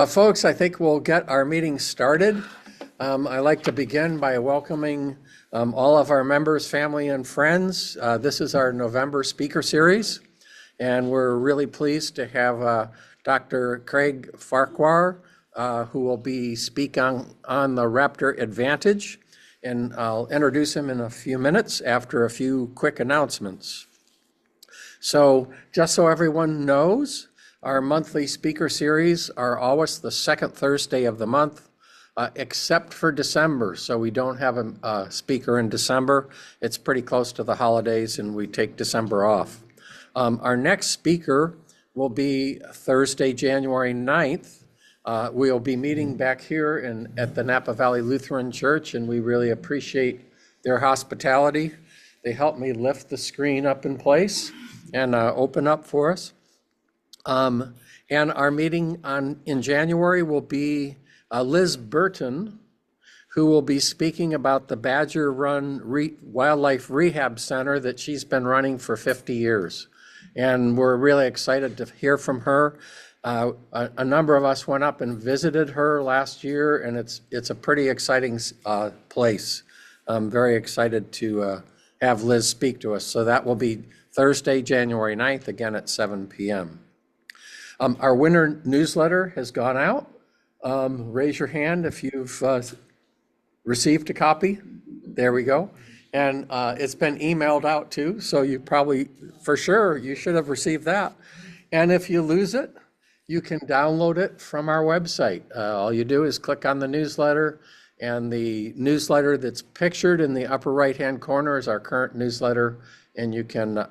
Folks, I think we'll get our meeting started. I'd like to begin by welcoming all of our members, family, and friends. This is our November speaker series, and we're really pleased to have Dr. Craig Farquhar, who will be speaking on the Raptor advantage, and I'll introduce him in a few minutes after a few quick announcements. So just so everyone knows, our monthly speaker series are always the second Thursday of the month, except for December. So we don't have a speaker in December. It's pretty close to the holidays and we take December off. Our next speaker will be Thursday, January 9th. We'll be meeting back here at the Napa Valley Lutheran Church, and we really appreciate their hospitality. They helped me lift the screen up in place and open up for us. And our meeting in January will be Liz Burton, who will be speaking about the Badger Run Wildlife Rehab Center that she's been running for 50 years. And we're really excited to hear from her. A number of us went up and visited her last year, and it's a pretty exciting place. I'm very excited to have Liz speak to us. So that will be Thursday, January 9th, again at 7 p.m. Our winter newsletter has gone out. Raise your hand if you've received a copy. There we go. And it's been emailed out too, so you probably, for sure, you should have received that. And if you lose it, you can download it from our website. All you do is click on the newsletter, and the newsletter that's pictured in the upper right-hand corner is our current newsletter, and you can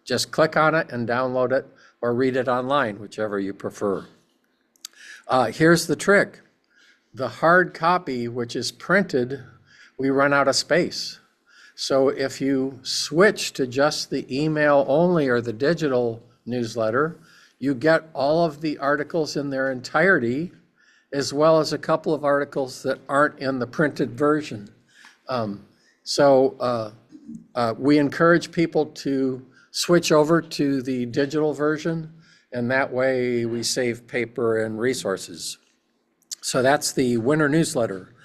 just click on it and download it, or read it online, whichever you prefer. Here's the trick. The hard copy, which is printed, we run out of space. So if you switch to just the email only or the digital newsletter, you get all of the articles in their entirety, as well as a couple of articles that aren't in the printed version. We encourage people to switch over to the digital version, and that way we save paper and resources. So that's the winter newsletter.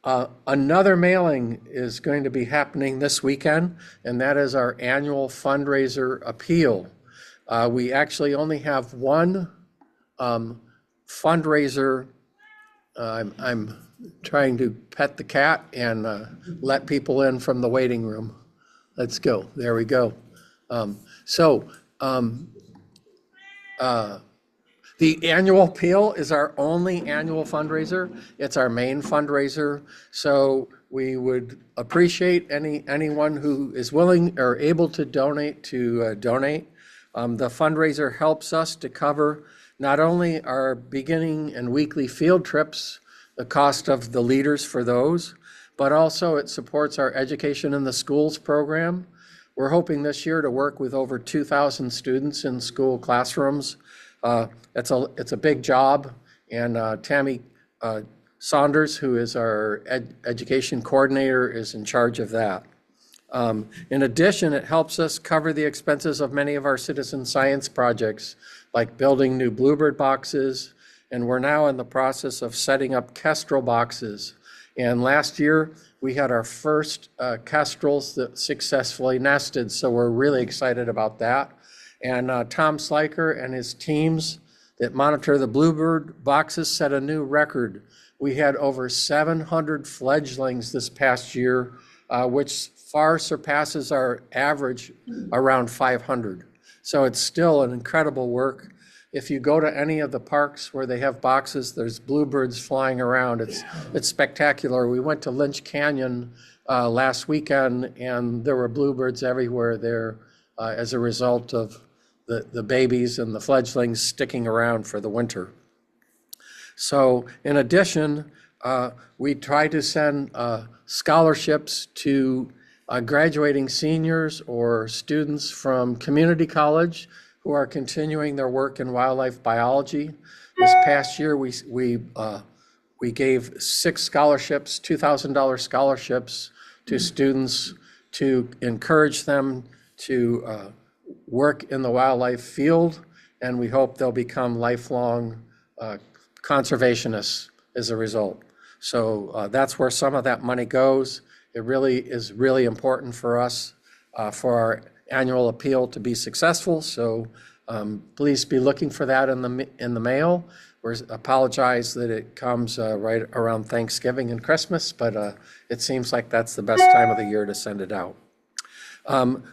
Another mailing is going to be happening this weekend, and that is our annual fundraiser appeal. We actually only have one fundraiser. I'm trying to pet the cat and let people in from the waiting room. Let's go. There we go. The annual appeal is our only annual fundraiser. It's our main fundraiser. So we would appreciate anyone who is willing or able to donate to donate. The fundraiser helps us to cover not only our beginning and weekly field trips, the cost of the leaders for those, but also it supports our Education in the Schools program. We're hoping this year to work with over 2,000 students in school classrooms. It's a big job, and Tammy Saunders, who is our education coordinator, is in charge of that. In addition, it helps us cover the expenses of many of our citizen science projects, like building new bluebird boxes, and we're now in the process of setting up kestrel boxes. And last year, we had our first kestrels that successfully nested, so we're really excited about that. And Tom Sliker and his teams that monitor the bluebird boxes set a new record. We had over 700 fledglings this past year, which far surpasses our average around 500. So it's still an incredible work. If you go to any of the parks where they have boxes, there's bluebirds flying around. It's spectacular. We went to Lynch Canyon last weekend, and there were bluebirds everywhere there as a result of the babies and the fledglings sticking around for the winter. So in addition, we try to send scholarships to graduating seniors or students from community college who are continuing their work in wildlife biology. This past year, we gave 6 scholarships, $2,000 scholarships to students to encourage them to work in the wildlife field, and we hope they'll become lifelong conservationists as a result. So that's where some of that money goes. It really is really important for us for our annual appeal to be successful. So please be looking for that in the mail. We apologize that it comes right around Thanksgiving and Christmas, but it seems like that's the best time of the year to send it out.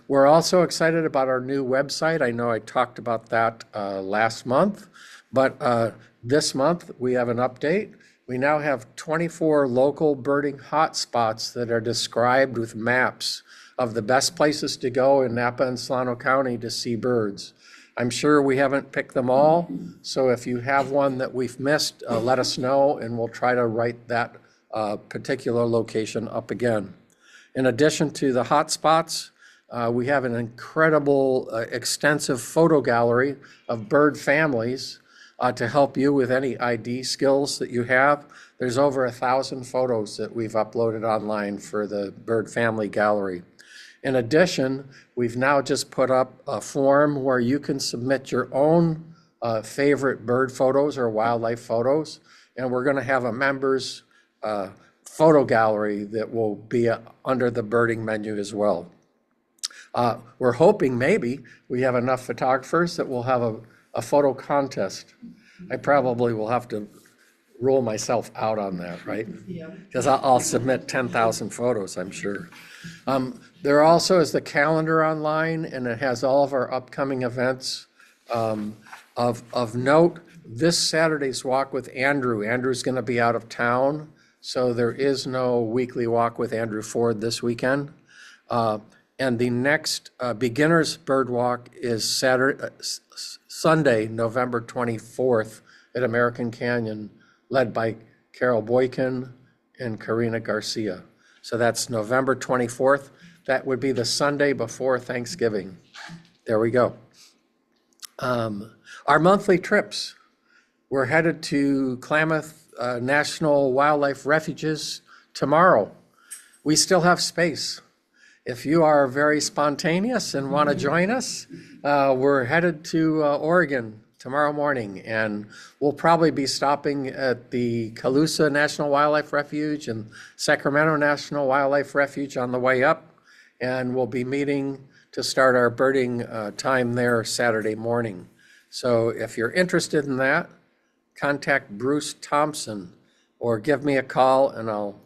We're also excited about our new website. I know I talked about that last month, but this month we have an update. We now have 24 local birding hotspots that are described with maps of the best places to go in Napa and Solano County to see birds. I'm sure we haven't picked them all, so if you have one that we've missed, let us know and we'll try to write that particular location up again. In addition to the hotspots, we have an incredible, extensive photo gallery of bird families to help you with any ID skills that you have. There's over 1,000 photos that we've uploaded online for the bird family gallery. In addition, we've now just put up a form where you can submit your own favorite bird photos or wildlife photos, and we're going to have a members photo gallery that will be under the birding menu as well. We're hoping maybe we have enough photographers that we'll have a photo contest. I probably will have to rule myself out on that, right? Yeah. Because I'll submit 10,000 photos, I'm sure. There also is the calendar online, and it has all of our upcoming events. Of note, this Saturday's Walk with Andrew. Andrew's going to be out of town, so there is no weekly Walk with Andrew Ford this weekend. And the next beginner's bird walk is Sunday, November 24th at American Canyon, led by Carol Boykin and Karina Garcia. So that's November 24th. That would be the Sunday before Thanksgiving. There we go. Our monthly trips. We're headed to Klamath National Wildlife Refuges tomorrow. We still have space. If you are very spontaneous and want to join us, we're headed to Oregon tomorrow morning, and we'll probably be stopping at the Colusa National Wildlife Refuge and Sacramento National Wildlife Refuge on the way up, and we'll be meeting to start our birding time there Saturday morning. So if you're interested in that, contact Bruce Thompson or give me a call and I'll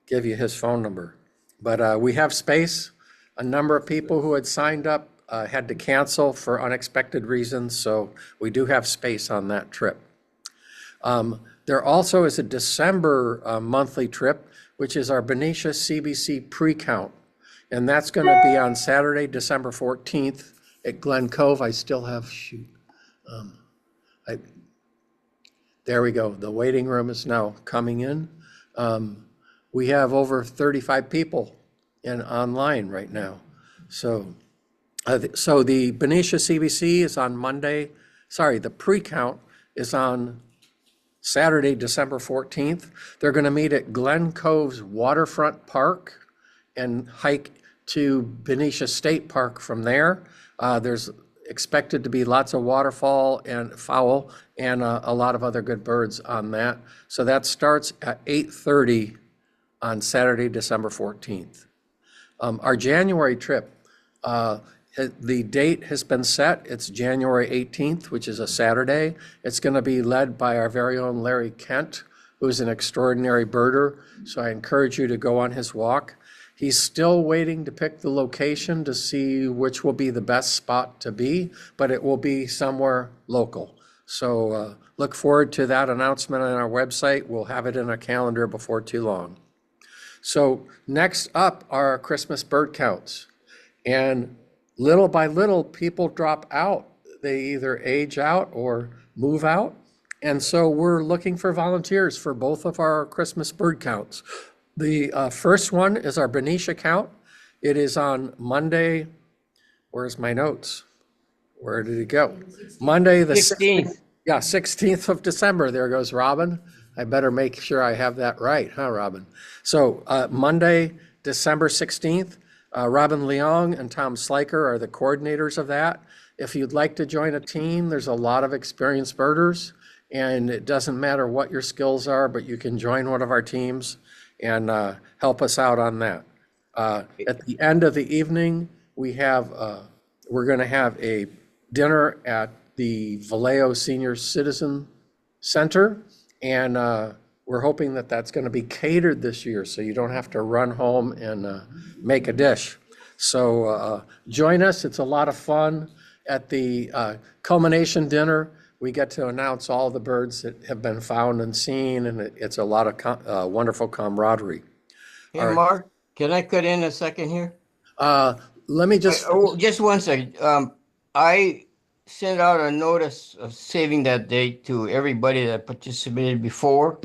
give you his phone number. But we have space. A number of people who had signed up had to cancel for unexpected reasons, so we do have space on that trip. There also is a December monthly trip, which is our Benicia CBC pre-count, and that's going to be on Saturday, December 14th at Glen Cove. I still have, there we go. The waiting room is now coming in. We have over 35 people online right now. So the Benicia CBC is on Monday. Sorry, the pre-count is on Saturday, December 14th. They're going to meet at Glen Cove's Waterfront Park and hike to Benicia State Park from there. There's expected to be lots of waterfowl and fowl and a lot of other good birds on that. So that starts at 8:30 on Saturday, December 14th. Our January trip, the date has been set. It's January 18th, which is a Saturday. It's going to be led by our very own Larry Kent, who's an extraordinary birder. So I encourage you to go on his walk. He's still waiting to pick the location to see which will be the best spot to be, but it will be somewhere local. So look forward to that announcement on our website. We'll have it in our calendar before too long. So next up are our Christmas bird counts. And little by little, people drop out. They either age out or move out. And so we're looking for volunteers for both of our Christmas bird counts. The first one is our Benicia count. It is on Monday. Where's my notes? Where did it go? Monday the 16th. Yeah, 16th of December. There goes Robin. I better make sure I have that right, huh, Robin? So Monday, December 16th, Robin Leong and Tom Sliker are the coordinators of that. If you'd like to join a team, there's a lot of experienced birders, and it doesn't matter what your skills are, but you can join one of our teams and help us out on that. At the end of the evening, we're going to have a dinner at the Vallejo Senior Citizen Center, and we're hoping that that's going to be catered this year, so you don't have to run home and make a dish. So join us. It's a lot of fun. At the culmination dinner, we get to announce all the birds that have been found and seen, and it's a lot of wonderful camaraderie. Hey, All right. Mark, can I cut in a second here? Let me just, Just one second. I sent out a notice of saving that date to everybody that participated before,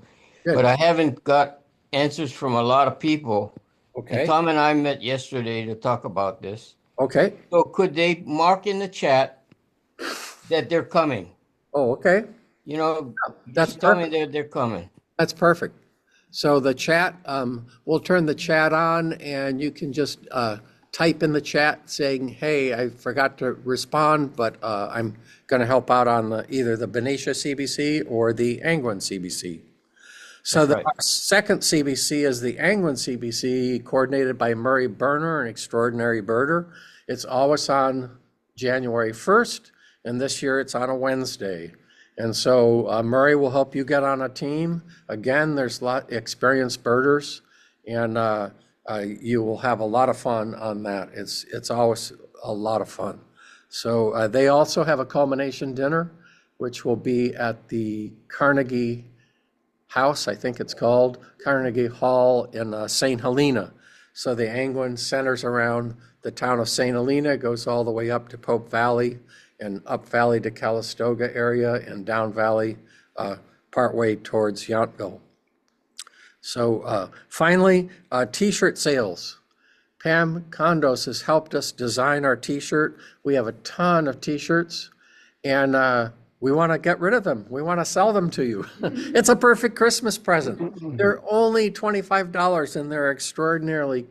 but good, I haven't got answers from a lot of people. And okay, Tom and I met yesterday to talk about this. okay, So could they mark in the chat that they're coming? oh, okay, You know, that's just tell me perfect, that they're coming. that's perfect. So the chat, we'll turn the chat on, and you can just type in the chat saying, hey, I forgot to respond, but I'm going to help out on either the Benicia CBC or the Angwin CBC. So That's right. our second CBC is the Angwin CBC, coordinated by Murray Berner, an extraordinary birder. It's always on January 1st, and this year it's on a Wednesday. And so Murray will help you get on a team. Again, there's a lot of experienced birders, and you will have a lot of fun on that. It's always a lot of fun. So they also have a culmination dinner, which will be at the Carnegie House, I think it's called, Carnegie Hall in St. Helena. So the Angwin centers around the town of St. Helena, goes all the way up to Pope Valley and up valley to Calistoga area and down valley partway towards Yountville. So finally, t-shirt sales. Pam Condos has helped us design our t-shirt. We have a ton of t-shirts, and we want to get rid of them. We want to sell them to you. It's a perfect Christmas present. They're only $25, and they're extraordinarily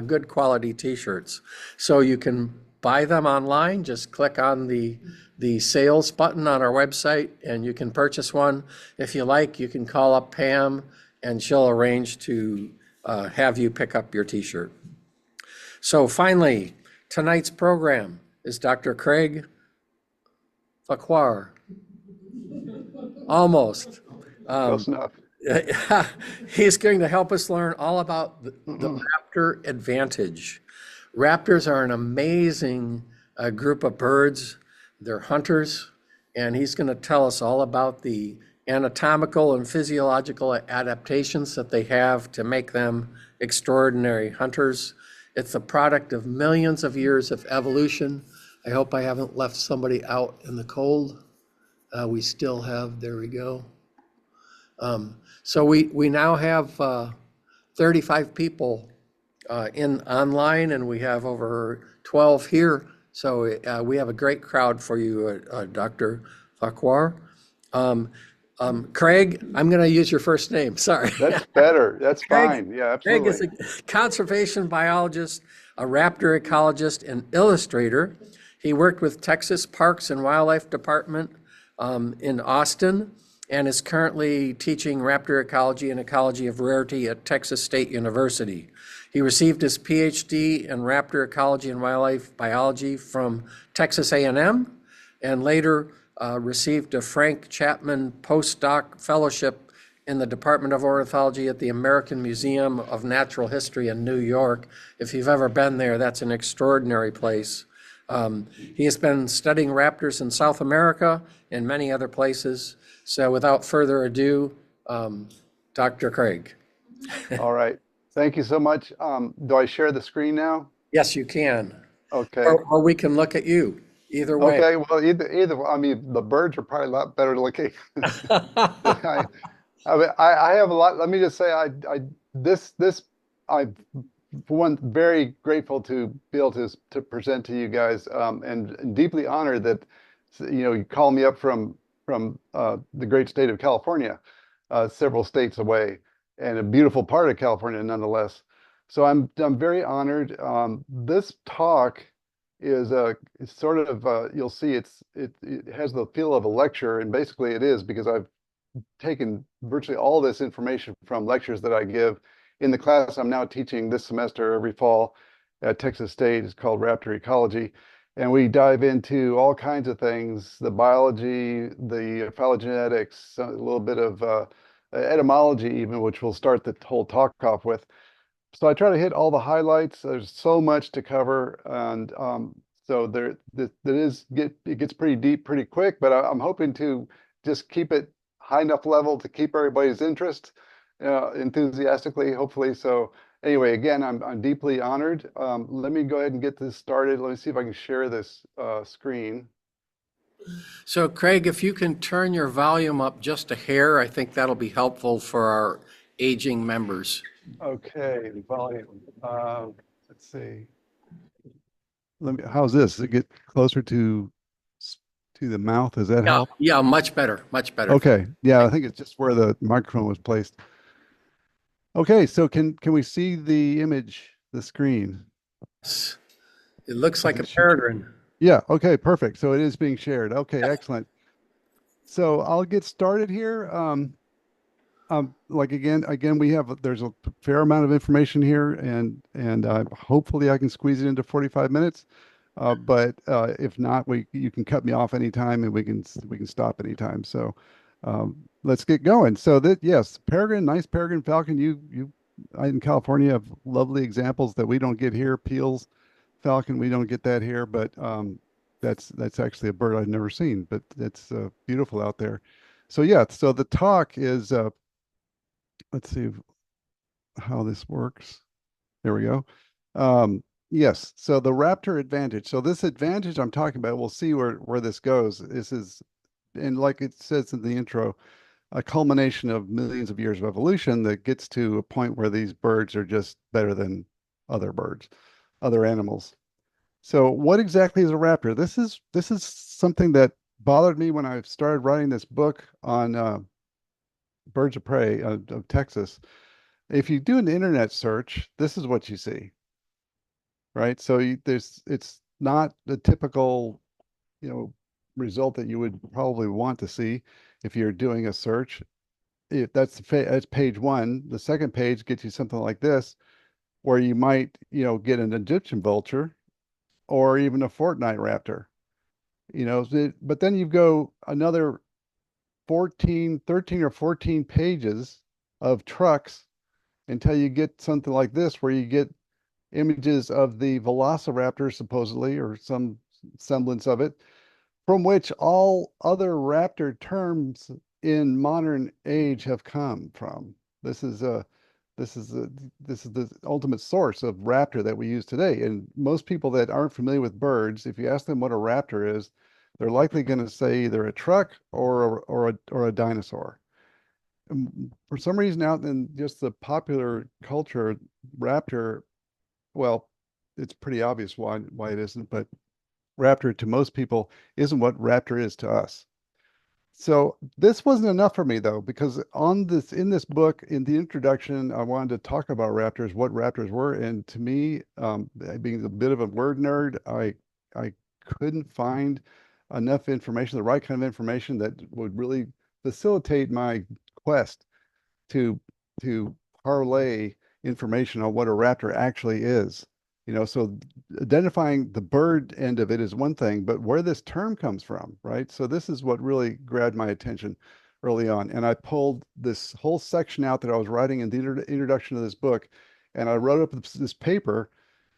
good quality t-shirts. So you can buy them online. Just click on the sales button on our website, and you can purchase one. If you like, you can call up Pam, and she'll arrange to have you pick up your t-shirt. So finally, tonight's program is Dr. Craig Farquhar. Almost. Close enough. He's going to help us learn all about the Raptor advantage. Raptors are an amazing group of birds. They're hunters, and he's going to tell us all about the anatomical and physiological adaptations that they have to make them extraordinary hunters. It's the product of millions of years of evolution. I hope I haven't left somebody out in the cold. We still have, there we go. So we now have 35 people in online, and we have over 12 here. So we have a great crowd for you, Dr. Farquhar. Craig, I'm going to use your first name. Sorry. That's better. That's Craig, fine. Yeah, Craig absolutely. is a conservation biologist, a raptor ecologist, and illustrator. He worked with Texas Parks and Wildlife Department in Austin, and is currently teaching raptor ecology and ecology of rarity at Texas State University. He received his PhD in raptor ecology and wildlife biology from Texas A&M, and later received a Frank Chapman postdoc fellowship in the Department of Ornithology at the American Museum of Natural History in New York. If you've ever been there, that's an extraordinary place. He has been studying raptors in South America and many other places. So without further ado, Dr. Craig. All right. Thank you so much. Do I share the screen now? Yes, you can. Okay. Or we can look at you, either way. Okay. Well, either. I mean, the birds are probably a lot better looking. I have a lot. Let me just say, I'm for one very grateful to be able to present to you guys, and deeply honored that you call me up from the great state of California, several states away, and a beautiful part of California nonetheless. So I'm very honored. This talk is it's sort of you'll see it has the feel of a lecture, and basically it is, because I've taken virtually all this information from lectures that I give in the class I'm now teaching this semester every fall at Texas State. It's called Raptor Ecology. And we dive into all kinds of things, the biology, the phylogenetics, a little bit of etymology even, which we'll start the whole talk off with. So I try to hit all the highlights. There's so much to cover, and so it gets pretty deep pretty quick. But I'm hoping to just keep it high enough level to keep everybody's interest enthusiastically, hopefully. So anyway, again, I'm deeply honored. Let me go ahead and get this started. Let me see if I can share this screen. So Craig, if you can turn your volume up just a hair, I think that'll be helpful for our aging members. Okay, volume. Let's see. How's this? Does it get closer to the mouth? Does that Yeah, help? yeah, much better, much better. Okay. Yeah, I think it's just where the microphone was placed. Okay, so can we see the image, the screen? Yes. It looks like a Is it peregrine. Yeah, okay, perfect. So it is being shared. Okay, excellent. So I'll get started here. Like again, there's a fair amount of information here, and hopefully I can squeeze it into 45 minutes. But if not, you can cut me off anytime, and we can stop anytime. So let's get going. So that yes, peregrine, nice peregrine falcon. In California have lovely examples that we don't get here. Peel's falcon, we don't get that here, but that's actually a bird I've never seen, but it's beautiful out there. So yeah, so the talk is let's see how this works. There we go. Yes, so the Raptor advantage. So this advantage I'm talking about, we'll see where this goes. This is, and like it says in the intro, a culmination of millions of years of evolution that gets to a point where these birds are just better than other birds, other animals. So what exactly is a raptor? This is something that bothered me when I started writing this book on birds of prey of Texas. If you do an internet search, this is what you see, right? So it's not the typical, result that you would probably want to see if you're doing a search. If that's page one. The second page gets you something like this, where you might, get an Egyptian vulture or even a fortnight raptor. But then you go another 13 or 14 pages of trucks until you get something like this, where you get images of the velociraptor, supposedly, or some semblance of it, from which all other raptor terms in modern age have come from. This is a this is the this is the ultimate source of raptor that we use today. And most people that aren't familiar with birds, if you ask them what a raptor is, they're likely going to say either a truck or a dinosaur. For some reason, out in just the popular culture, raptor, well, it's pretty obvious why it isn't, but raptor to most people isn't what raptor is to us. So this wasn't enough for me though, because in this book, in the introduction, I wanted to talk about raptors, what raptors were, and to me, being a bit of a word nerd, I couldn't find enough information, the right kind of information that would really facilitate my quest to to parlay information on what a raptor actually is. So identifying the bird end of it is one thing, but where this term comes from, right? So this is what really grabbed my attention early on. And I pulled this whole section out that I was writing in the introduction of this book, and I wrote up this paper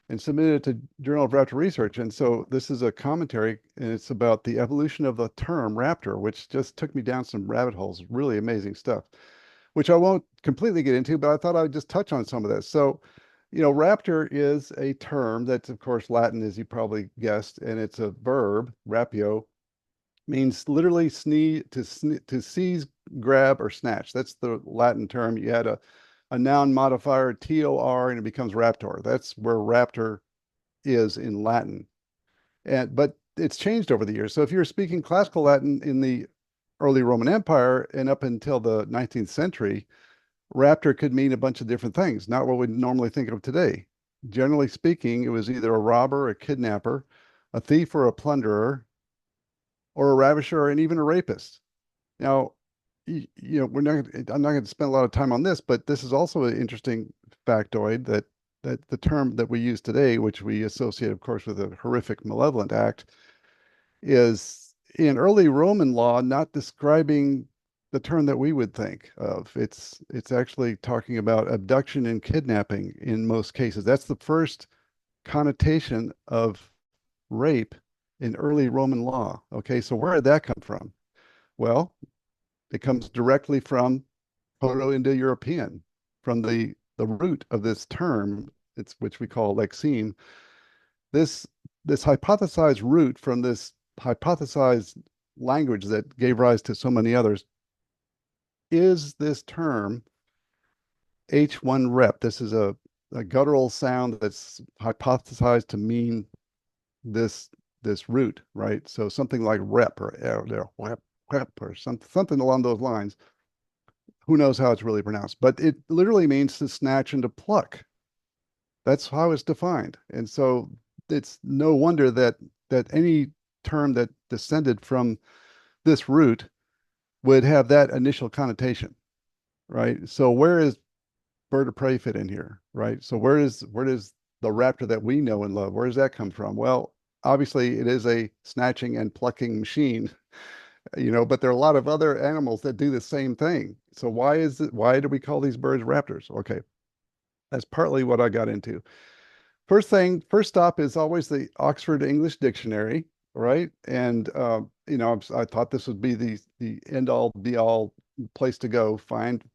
and submitted it to Journal of Raptor Research. And so this is a commentary, and it's about the evolution of the term raptor, which just took me down some rabbit holes, really amazing stuff, which I won't completely get into, but I thought I'd just touch on some of this. So, raptor is a term that's, of course, Latin, as you probably guessed, and it's a verb, rapio, means literally to seize, grab, or snatch. That's the Latin term. You add a noun modifier, tor, and it becomes raptor. That's where raptor is in Latin. But it's changed over the years. So if you're speaking classical Latin in the early Roman Empire and up until the 19th century, raptor could mean a bunch of different things, not what we normally think of today. Generally speaking, it was either a robber, a kidnapper, a thief or a plunderer, or a ravisher, and even a rapist. Now, I'm not going to spend a lot of time on this, but this is also an interesting factoid that the term that we use today, which we associate, of course, with a horrific malevolent act, is in early Roman law not describing the term that we would think of. It's actually talking about abduction and kidnapping in most cases. That's the first connotation of rape in early Roman law. Okay, so where did that come from? Well, it comes directly from Proto-Indo-European, from the root of this term, which we call lexeme. This this hypothesized root from this hypothesized language that gave rise to so many others is this term H1 rep. This is a guttural sound that's hypothesized to mean this root, right? So something like rep or rep or something along those lines. Who knows how it's really pronounced, but it literally means to snatch and to pluck. That's how it's defined. And so it's no wonder that any term that descended from this root would have that initial connotation, right? So where is bird of prey fit in here, right? So where does the raptor that we know and love, where does that come from? Well, obviously it is a snatching and plucking machine, but there are a lot of other animals that do the same thing. So why do we call these birds raptors? Okay, that's partly what I got into. First stop is always the Oxford English Dictionary, right? And I thought this would be the end all be all place to go,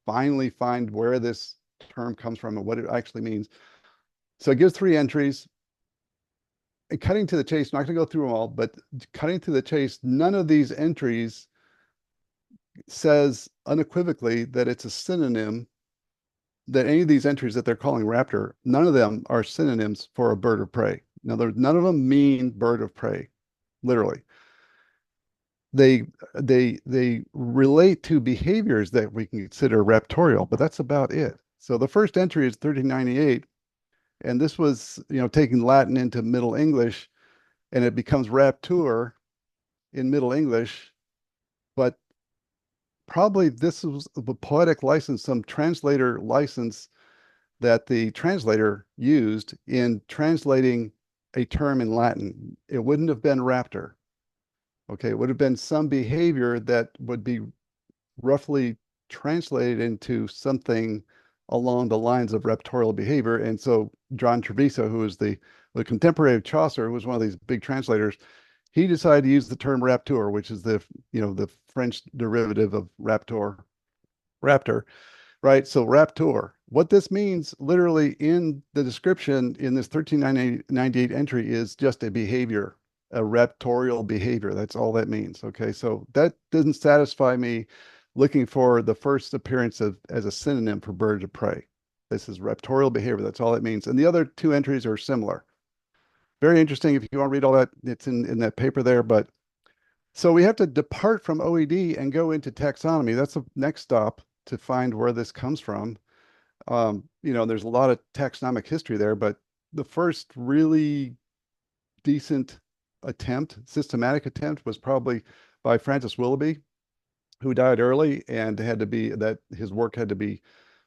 finally find where this term comes from and what it actually means. So it gives 3 entries. And cutting to the chase, I'm not going to go through them all, but cutting to the chase, none of these entries says unequivocally that it's a synonym, that any of these entries that they're calling raptor, none of them are synonyms for a bird of prey. Now, none of them mean bird of prey, literally. They relate to behaviors that we can consider raptorial, but that's about it. So the first entry is 1398, and this was, taking Latin into Middle English, and it becomes raptur in Middle English, but probably this was a poetic license, some translator license that the translator used in translating a term in Latin. It wouldn't have been raptor. Okay, it would have been some behavior that would be roughly translated into something along the lines of raptorial behavior. And so John Treviso, who is the contemporary of Chaucer, who was one of these big translators, he decided to use the term raptur, which is the French derivative of raptor, right? So raptor. What this means literally in the description in this 1398 entry is just a behavior, a raptorial behavior. That's all that means. Okay, so that doesn't satisfy me looking for the first appearance as a synonym for birds of prey. This is raptorial behavior. That's all it means. And the other 2 entries are similar. Very interesting. If you want to read all that, it's in that paper there. But so we have to depart from OED and go into taxonomy. That's the next stop to find where this comes from. There's a lot of taxonomic history there, but the first really decent systematic attempt, was probably by Francis Willoughby, who died early and his work had to be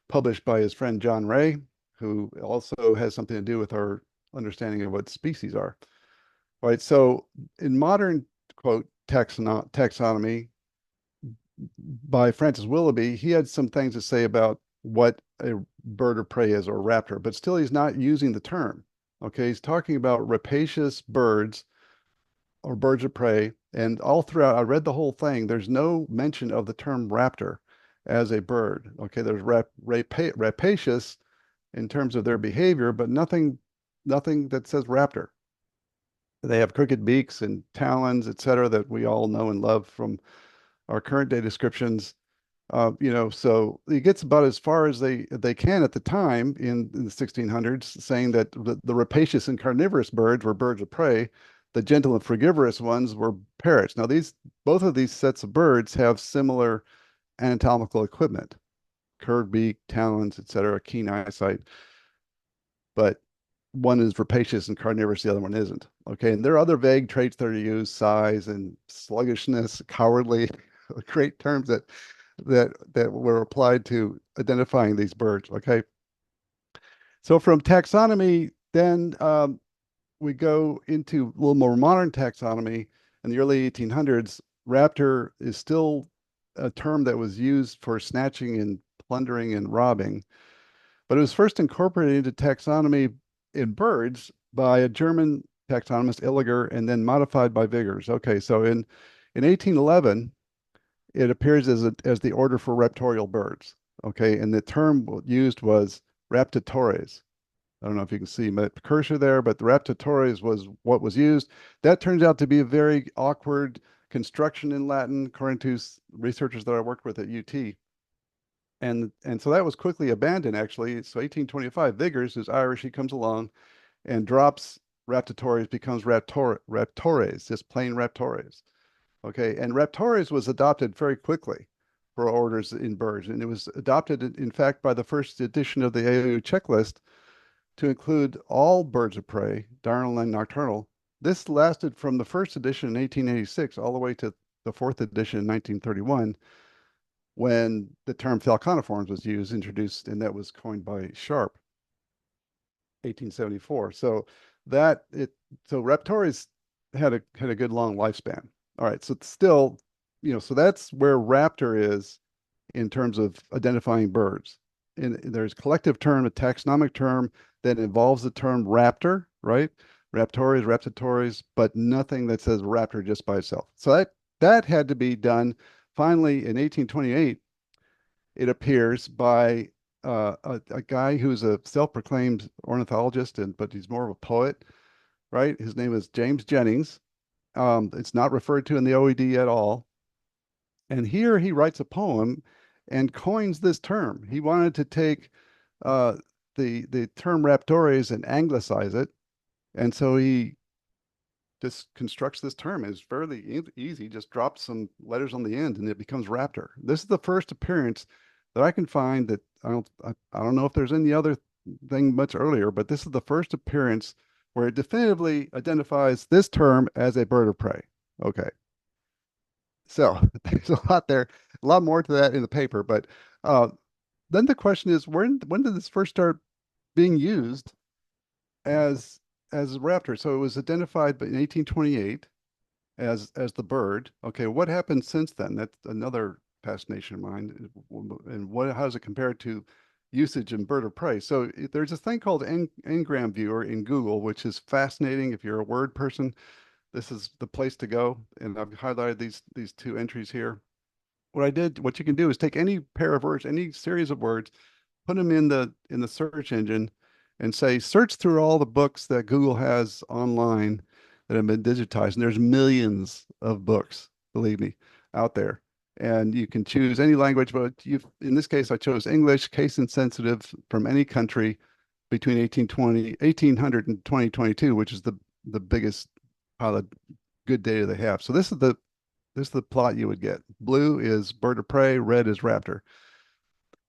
published by his friend John Ray, who also has something to do with our understanding of what species are. Right. So in modern, quote, taxonomy by Francis Willoughby, he had some things to say about what a bird of prey is, or raptor, but still he's not using the term. Okay, he's talking about rapacious birds or birds of prey, and all throughout, I read the whole thing, there's no mention of the term raptor as a bird. Okay, there's rapacious in terms of their behavior, but nothing that says raptor. They have crooked beaks and talons, etc., that we all know and love from our current day descriptions. So it gets about as far as they can at the time in the 1600s, saying that the rapacious and carnivorous birds were birds of prey. The gentle and frugivorous ones were parrots. Now, both of these sets of birds have similar anatomical equipment, curved beak, talons, etc., keen eyesight. But one is rapacious and carnivorous, the other one isn't. Okay, and there are other vague traits that are used, size and sluggishness, cowardly, great terms that that were applied to identifying these birds. Okay, so from taxonomy, then we go into a little more modern taxonomy. In the early 1800s, raptor is still a term that was used for snatching and plundering and robbing, but it was first incorporated into taxonomy in birds by a German taxonomist, Illiger, and then modified by Vigors. Okay, so in 1811, it appears as the order for raptorial birds. Okay, and the term used was raptitores. I don't know if you can see my cursor there, but the raptitores was what was used. That turns out to be a very awkward construction in Latin, according to researchers that I worked with at UT. And so that was quickly abandoned, actually. So 1825, Vigors, who's Irish, he comes along and drops raptitores, becomes raptores, just plain raptores. Okay, and raptores was adopted very quickly for orders in birds, and it was adopted, in fact, by the first edition of the AOU checklist to include all birds of prey, diurnal and nocturnal. This lasted from the first edition in 1886 all the way to the fourth edition in 1931, when the term falconiforms was used, introduced, and that was coined by Sharp, 1874. So raptors had a good long lifespan. All right, so it's still, so that's where raptor is in terms of identifying birds. And there's a collective term, a taxonomic term that involves the term raptor, right? Raptores, raptitores, but nothing that says raptor just by itself. So that had to be done. Finally, in 1828, it appears by a guy who's a self-proclaimed ornithologist, but he's more of a poet, right? His name is James Jennings. It's not referred to in the OED at all. And here he writes a poem and coins this term. He wanted to take the term raptores and anglicize it. And so he just constructs this term. It's fairly easy, just drops some letters on the end and it becomes raptor. This is the first appearance that I can find that I don't know if there's any other thing much earlier, but this is the first appearance where it definitively identifies this term as a bird of prey. Okay. So there's a lot there, a lot more to that in the paper. But then the question is, when did this first start being used as a raptor? So it was identified in 1828 as the bird. Okay, what happened since then? That's another fascination of mine. And how does it compare to usage in bird of prey? So there's this thing called Ngram Viewer in Google, which is fascinating if you're a word person. This is the place to go. And I've highlighted these two entries here. What you can do is take any pair of words, any series of words, put them in the search engine and say, search through all the books that Google has online that have been digitized. And there's millions of books, believe me, out there. And you can choose any language, but in this case, I chose English, case insensitive from any country between 1800 and 2022, which is the biggest pile of good data they have. So this is the plot you would get. Blue is bird of prey, red is raptor.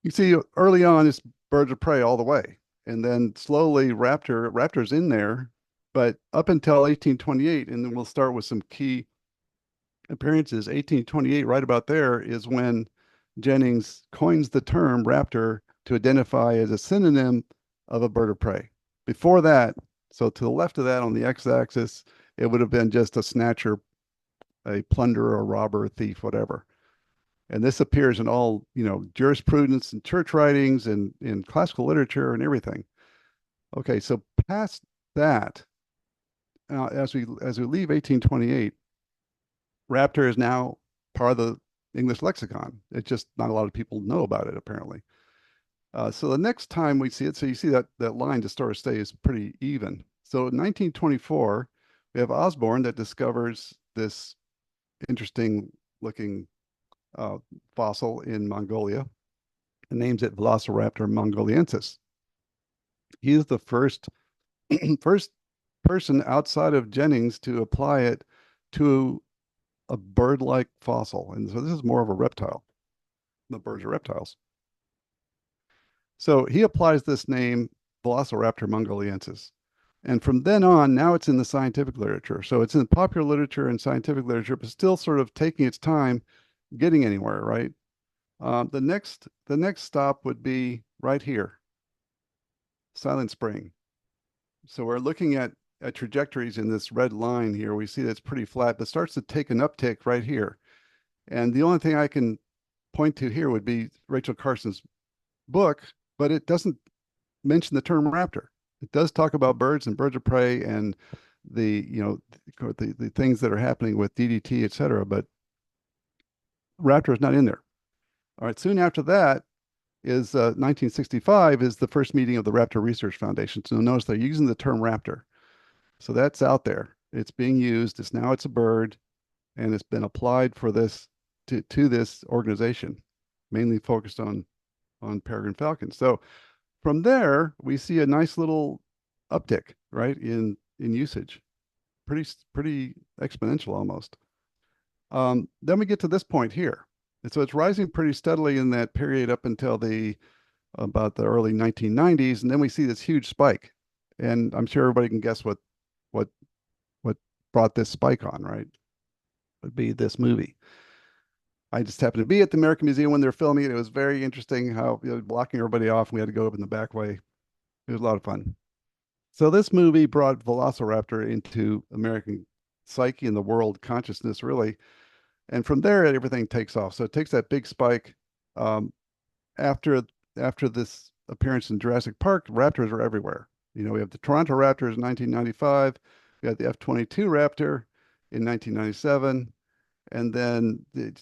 You see early on it's birds of prey all the way. And then slowly raptor's in there, but up until 1828, and then we'll start with some key appearances. 1828, right about there, is when Jennings coins the term raptor to identify as a synonym of a bird of prey. Before that, so to the left of that on the x-axis, it would have been just a snatcher, a plunderer, a robber, a thief, whatever. And this appears in all, jurisprudence and church writings and in classical literature and everything. Okay, so past that, as we leave 1828, raptor is now part of the English lexicon. It's just not a lot of people know about it, apparently. So the next time we see it, so you see that line to sort of stay is pretty even. So in 1924, we have Osborne that discovers this interesting looking fossil in Mongolia and names it Velociraptor mongoliensis. He is the first person outside of Jennings to apply it to a bird-like fossil. And so this is more of a reptile. The birds are reptiles. So he applies this name, Velociraptor mongoliensis. And from then on, now it's in the scientific literature. So it's in popular literature and scientific literature, but still sort of taking its time getting anywhere, right? The next stop would be right here, Silent Spring. So we're looking at trajectories in this red line here. We see that's pretty flat, but starts to take an uptick right here. And the only thing I can point to here would be Rachel Carson's book, but it doesn't mention the term raptor. It does talk about birds and birds of prey and the, you know, the things that are happening with DDT, et cetera, but raptor is not in there. All right, soon after that is 1965 is the first meeting of the Raptor Research Foundation. So notice they're using the term raptor. So that's out there. It's being used. It's a bird, and it's been applied for this to this organization, mainly focused on peregrine falcons. So from there, we see a nice little uptick, right, in usage, pretty exponential almost. Then we get to this point here, and so it's rising pretty steadily in that period up until about the early 1990s, and then we see this huge spike. And I'm sure everybody can guess what what brought this spike on, right? It would be this movie. I just happened to be at the American Museum when they're filming it. It was very interesting how, you know, blocking everybody off, and we had to go up in the back way. It was a lot of fun. So this movie brought Velociraptor into American psyche and the world consciousness, really. And from there, everything takes off. So it takes that big spike. Um, after this appearance in Jurassic Park, raptors are everywhere. You know, we have the Toronto Raptors in 1995. We had the F-22 Raptor in 1997. And then it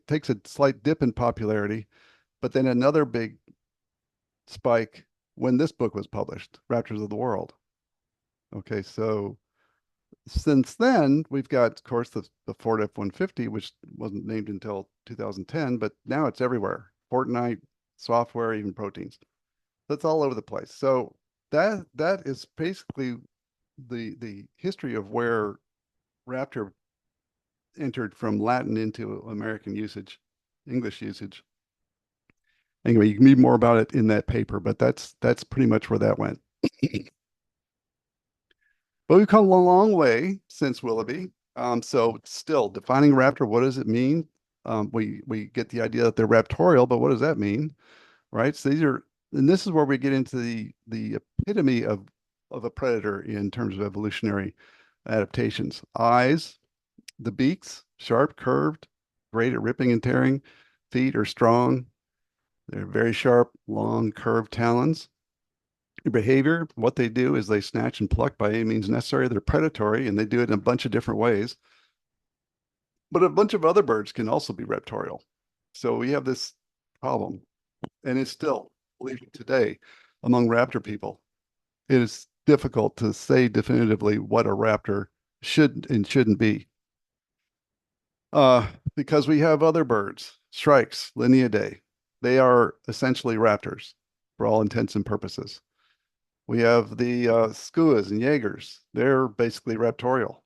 takes a slight dip in popularity, but then another big spike when this book was published, Raptors of the World. Okay, so since then, we've got, of course, the Ford F-150, which wasn't named until 2010, but now it's everywhere. Fortnite, software, even proteins. That's all over the place. So that is basically the history of where Raptor entered from Latin into American usage, English usage. Anyway, you can read more about it in that paper, but that's pretty much where that went. But we've come a long way since Willoughby. So still defining raptor, what does it mean? We get the idea that they're raptorial, but what does that mean? Right? So and this is where we get into the epitome of a predator in terms of evolutionary adaptations. Eyes, the beaks, sharp, curved, great at ripping and tearing. Feet are strong. They're very sharp, long, curved talons. Their behavior, what they do is they snatch and pluck by any means necessary. They're predatory, and they do it in a bunch of different ways. But a bunch of other birds can also be raptorial. So we have this problem, and it's still believed today among raptor people. It is difficult to say definitively what a raptor should and shouldn't be. Because we have other birds, shrikes, Lineae. They are essentially raptors for all intents and purposes. We have the skuas and Jaegers. They're basically raptorial.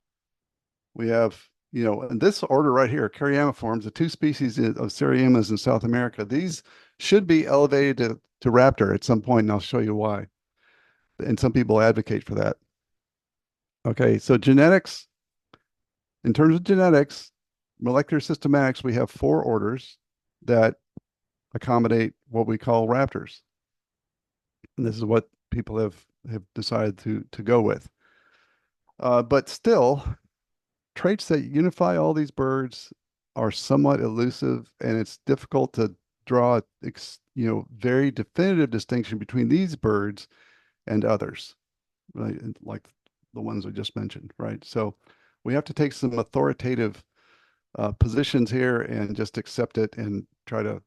We have, you know, in this order right here, Cariamiforms, the two species of Seriamas in South America, these should be elevated to raptor at some point, and I'll show you why. And some people advocate for that. Okay, so genetics, in terms of genetics, molecular systematics, we have 4 orders that accommodate what we call raptors. And this is what people have decided to go with. But still, traits that unify all these birds are somewhat elusive, and it's difficult to draw, you know, very definitive distinction between these birds and others, right? Like the ones we just mentioned, right? So we have to take some authoritative positions here and just accept it and try to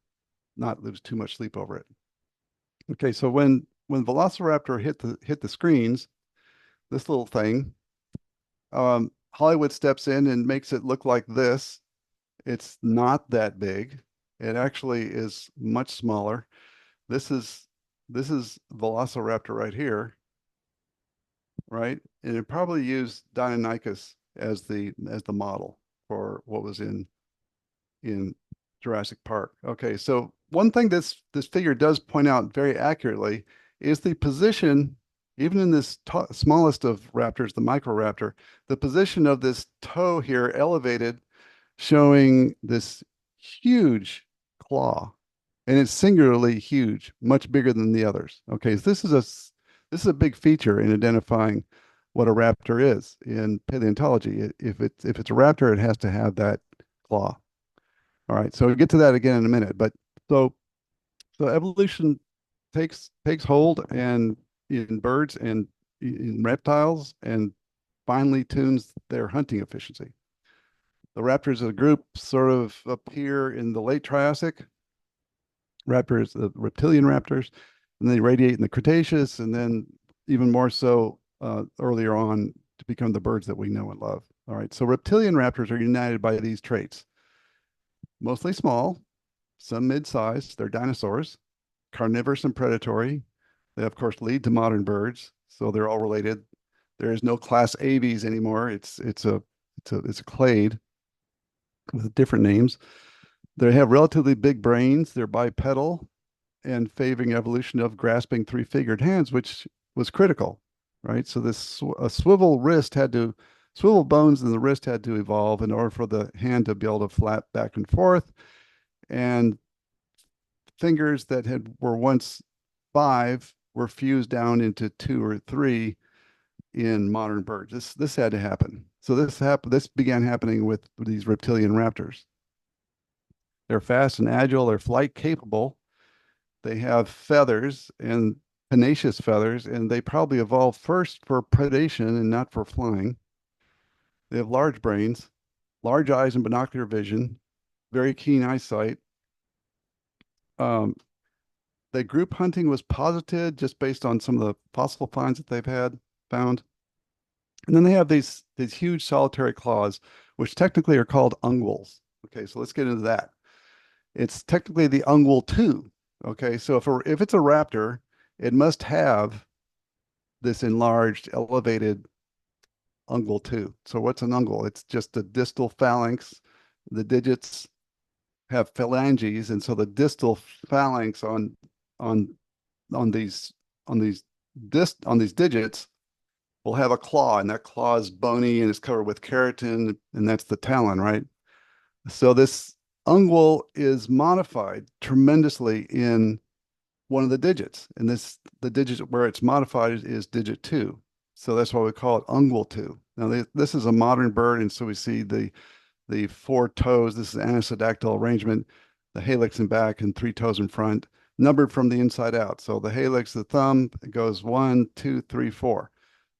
not lose too much sleep over it. Okay, so when Velociraptor hit the screens, this little thing, Hollywood steps in and makes it look like this. It's not that big. It actually is much smaller. This is Velociraptor right here, right? And it probably used Deinonychus as the model for what was in Jurassic Park. Okay, so one thing this figure does point out very accurately is the position, even in this smallest of raptors, the Microraptor, the position of this toe here elevated, showing this huge claw, and it's singularly huge, much bigger than the others. Okay, so this is a big feature in identifying what a raptor is in paleontology. If it's a raptor, it has to have that claw. All right, so we'll get to that again in a minute. But so evolution takes hold and in birds and in reptiles and finally tunes their hunting efficiency. The raptors as a group sort of appear in the late Triassic. Raptors, the reptilian raptors, and they radiate in the Cretaceous, and then even more so earlier on to become the birds that we know and love. All right, so reptilian raptors are united by these traits. Mostly small, some mid-sized, they're dinosaurs, carnivorous and predatory. They, of course, lead to modern birds, so they're all related. There is no class Aves anymore. It's a clade with different names. They have relatively big brains. They're bipedal and favoring evolution of grasping three-fingered hands, which was critical, right? So this swivel bones in the wrist had to evolve in order for the hand to be able to flap back and forth. And fingers that were once 5 were fused down into 2 or 3 in modern birds. This had to happen. So this began happening with these reptilian raptors. They're fast and agile, they're flight capable. They have feathers and pugnacious feathers, and they probably evolved first for predation and not for flying. They have large brains, large eyes and binocular vision, very keen eyesight. The group hunting was posited just based on some of the fossil finds that they've found. And then they have these huge solitary claws, which technically are called unguals. Okay, so let's get into that. It's technically the ungual 2. Okay, so if it's a raptor, it must have this enlarged, elevated ungual 2. So what's an ungual? It's just the distal phalanx. The digits have phalanges, and so the distal phalanx on these digits will have a claw, and that claw is bony and is covered with keratin, and that's the talon, right? So this ungual is modified tremendously in one of the digits, and the digit where it's modified is digit 2. So that's why we call it ungual 2. Now this is a modern bird, and so we see the 4 toes. This is anisodactyl arrangement, the helix in back and 3 toes in front, numbered from the inside out. So the helix, the thumb, it goes 1, 2, 3, 4,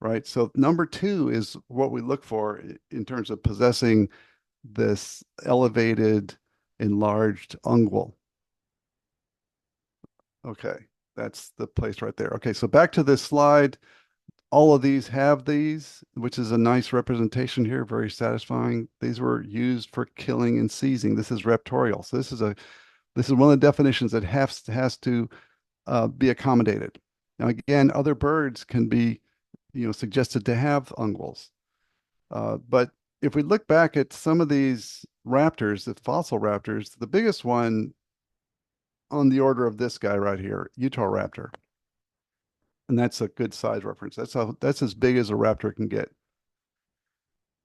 right? So number 2 is what we look for in terms of possessing this elevated, enlarged ungual. Okay, that's the place right there. Okay, so back to this slide. All of these have these, which is a nice representation here, very satisfying. These were used for killing and seizing. This is raptorial. So this is one of the definitions that has to be accommodated. Now again, other birds can be, suggested to have unguals, but if we look back at some of these raptors, the fossil raptors, the biggest one on the order of this guy right here, Utahraptor. And that's a good size reference. That's as big as a raptor can get.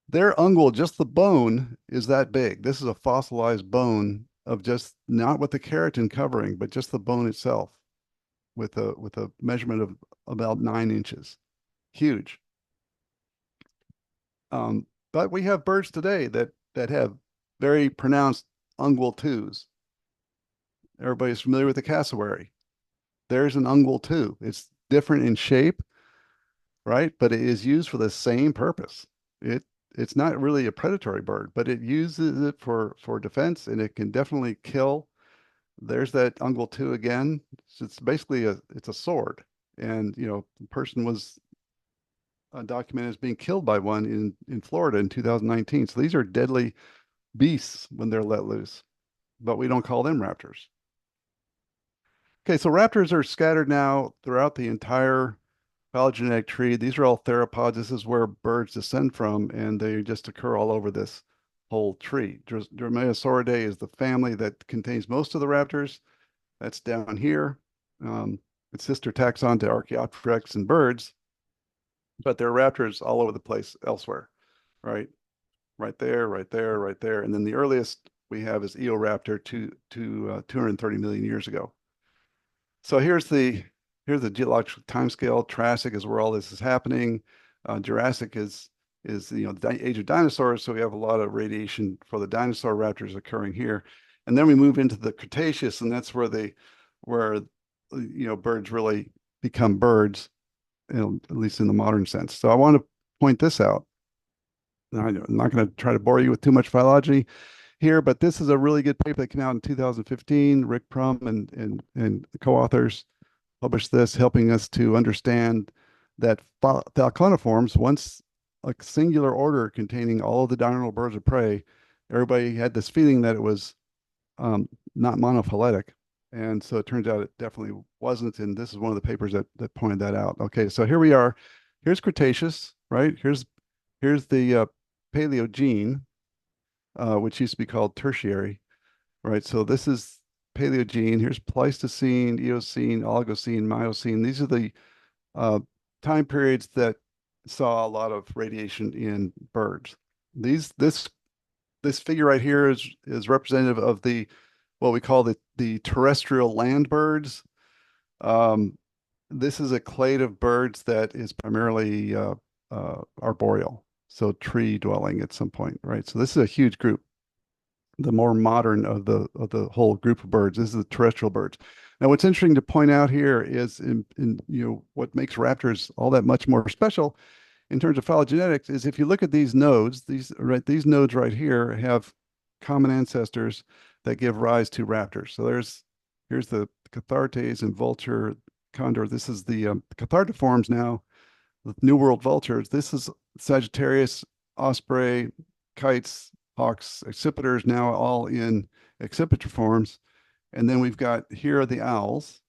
Their ungual, just the bone, is that big. This is a fossilized bone of just not with the keratin covering, but just the bone itself, with a measurement of about 9 inches. Huge. But we have birds today that have very pronounced ungual 2s. Everybody's familiar with the cassowary. There's an ungual 2. It's different in shape, right? But it is used for the same purpose. It's not really a predatory bird, but it uses it for defense, and it can definitely kill. There's that ungual 2 again. It's basically it's a sword, and the person was documented as being killed by one in Florida in 2019. So these are deadly beasts when they're let loose, but we don't call them raptors. Okay, so raptors are scattered now throughout the entire phylogenetic tree. These are all theropods. This is where birds descend from, and they just occur all over this whole tree. Dromaeosauridae is the family that contains most of the raptors. That's down here. Its sister taxon to Archaeopteryx and birds, but there are raptors all over the place elsewhere, right? Right there, right there, right there. And then the earliest we have is Eoraptor to 230 million years ago. So here's the geological timescale. Triassic is where all this is happening. Jurassic is the age of dinosaurs, so we have a lot of radiation for the dinosaur raptors occurring here. And then we move into the Cretaceous, and that's where birds really become birds, at least in the modern sense. So I want to point this out. Now, I'm not going to try to bore you with too much phylogeny here, but this is a really good paper that came out in 2015. Rick Prum and co-authors published this, helping us to understand that falconiforms, once a singular order containing all of the diurnal birds of prey, everybody had this feeling that it was not monophyletic. And so it turns out it definitely wasn't. And this is one of the papers that pointed that out. Okay, so here we are. Here's Cretaceous, right? Here's the Paleogene, which used to be called Tertiary, right? So this is Paleogene. Here's Pleistocene, Eocene, Oligocene, Miocene. These are the time periods that saw a lot of radiation in birds. This figure right here is representative of what we call the terrestrial land birds. This is a clade of birds that is primarily arboreal, so tree dwelling at some point, right? So this is a huge group, the more modern of the whole group of birds. This is the terrestrial birds. Now, what's interesting to point out here is in what makes raptors all that much more special in terms of phylogenetics is if you look at these nodes, these nodes right here have common ancestors that give rise to raptors. So here's the Cathartes and vulture condor. This is the Cathartiforms now, the New World vultures. This is Sagittarius, osprey, kites, hawks, accipiters, now all in accipiter forms. And then we've got here are the owls.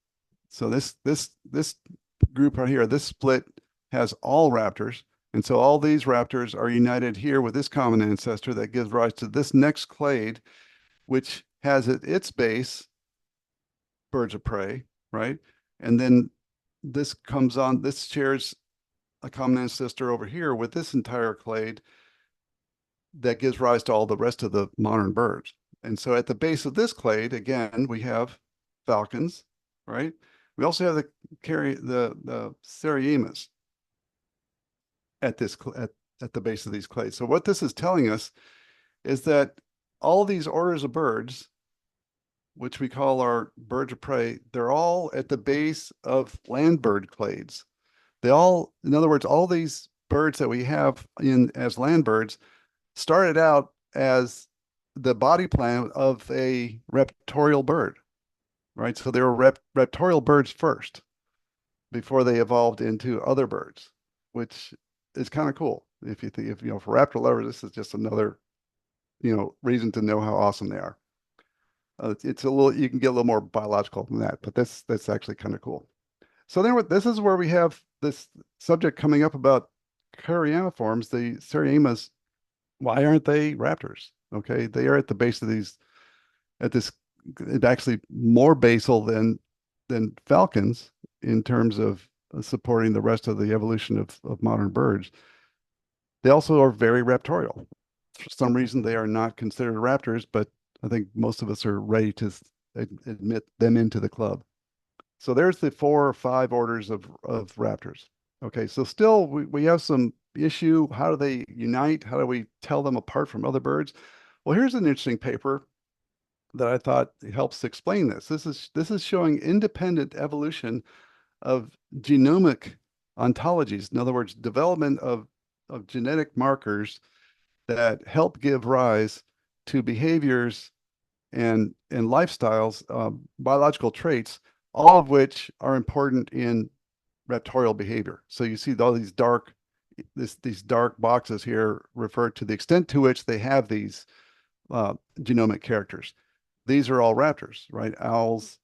So this group right here, this split has all raptors. And so all these raptors are united here with this common ancestor that gives rise to this next clade, which has at its base birds of prey, right? And then this shares a common ancestor over here with this entire clade that gives rise to all the rest of the modern birds. And so at the base of this clade, again, we have falcons, right? We also have the Seriemas at the base of these clades. So what this is telling us is that all these orders of birds, which we call our birds of prey, they're all at the base of land bird clades. In other words, all these birds that we have as land birds started out as the body plan of a raptorial bird, right? So they were raptorial birds first before they evolved into other birds, which is kind of cool. If for raptor lovers, this is just another, reason to know how awesome they are. It's you can get a little more biological than that, but that's actually kind of cool. So then this is where we have this subject coming up about Carianiforms, the Seriemas. Why aren't they raptors? Okay, they are at the base of these, it's actually more basal than falcons in terms of supporting the rest of the evolution of modern birds. They also are very raptorial. For some reason, they are not considered raptors, but I think most of us are ready to admit them into the club. So there's the 4 or 5 orders of raptors. Okay, so still we have some issue. How do they unite? How do we tell them apart from other birds? Well, here's an interesting paper that I thought helps explain this. This is showing independent evolution of genomic ontologies. In other words, development of genetic markers that help give rise to behaviors and lifestyles, biological traits, all of which are important in raptorial behavior. So you see all these dark boxes here refer to the extent to which they have these genomic characters. These are all raptors, right? Owls,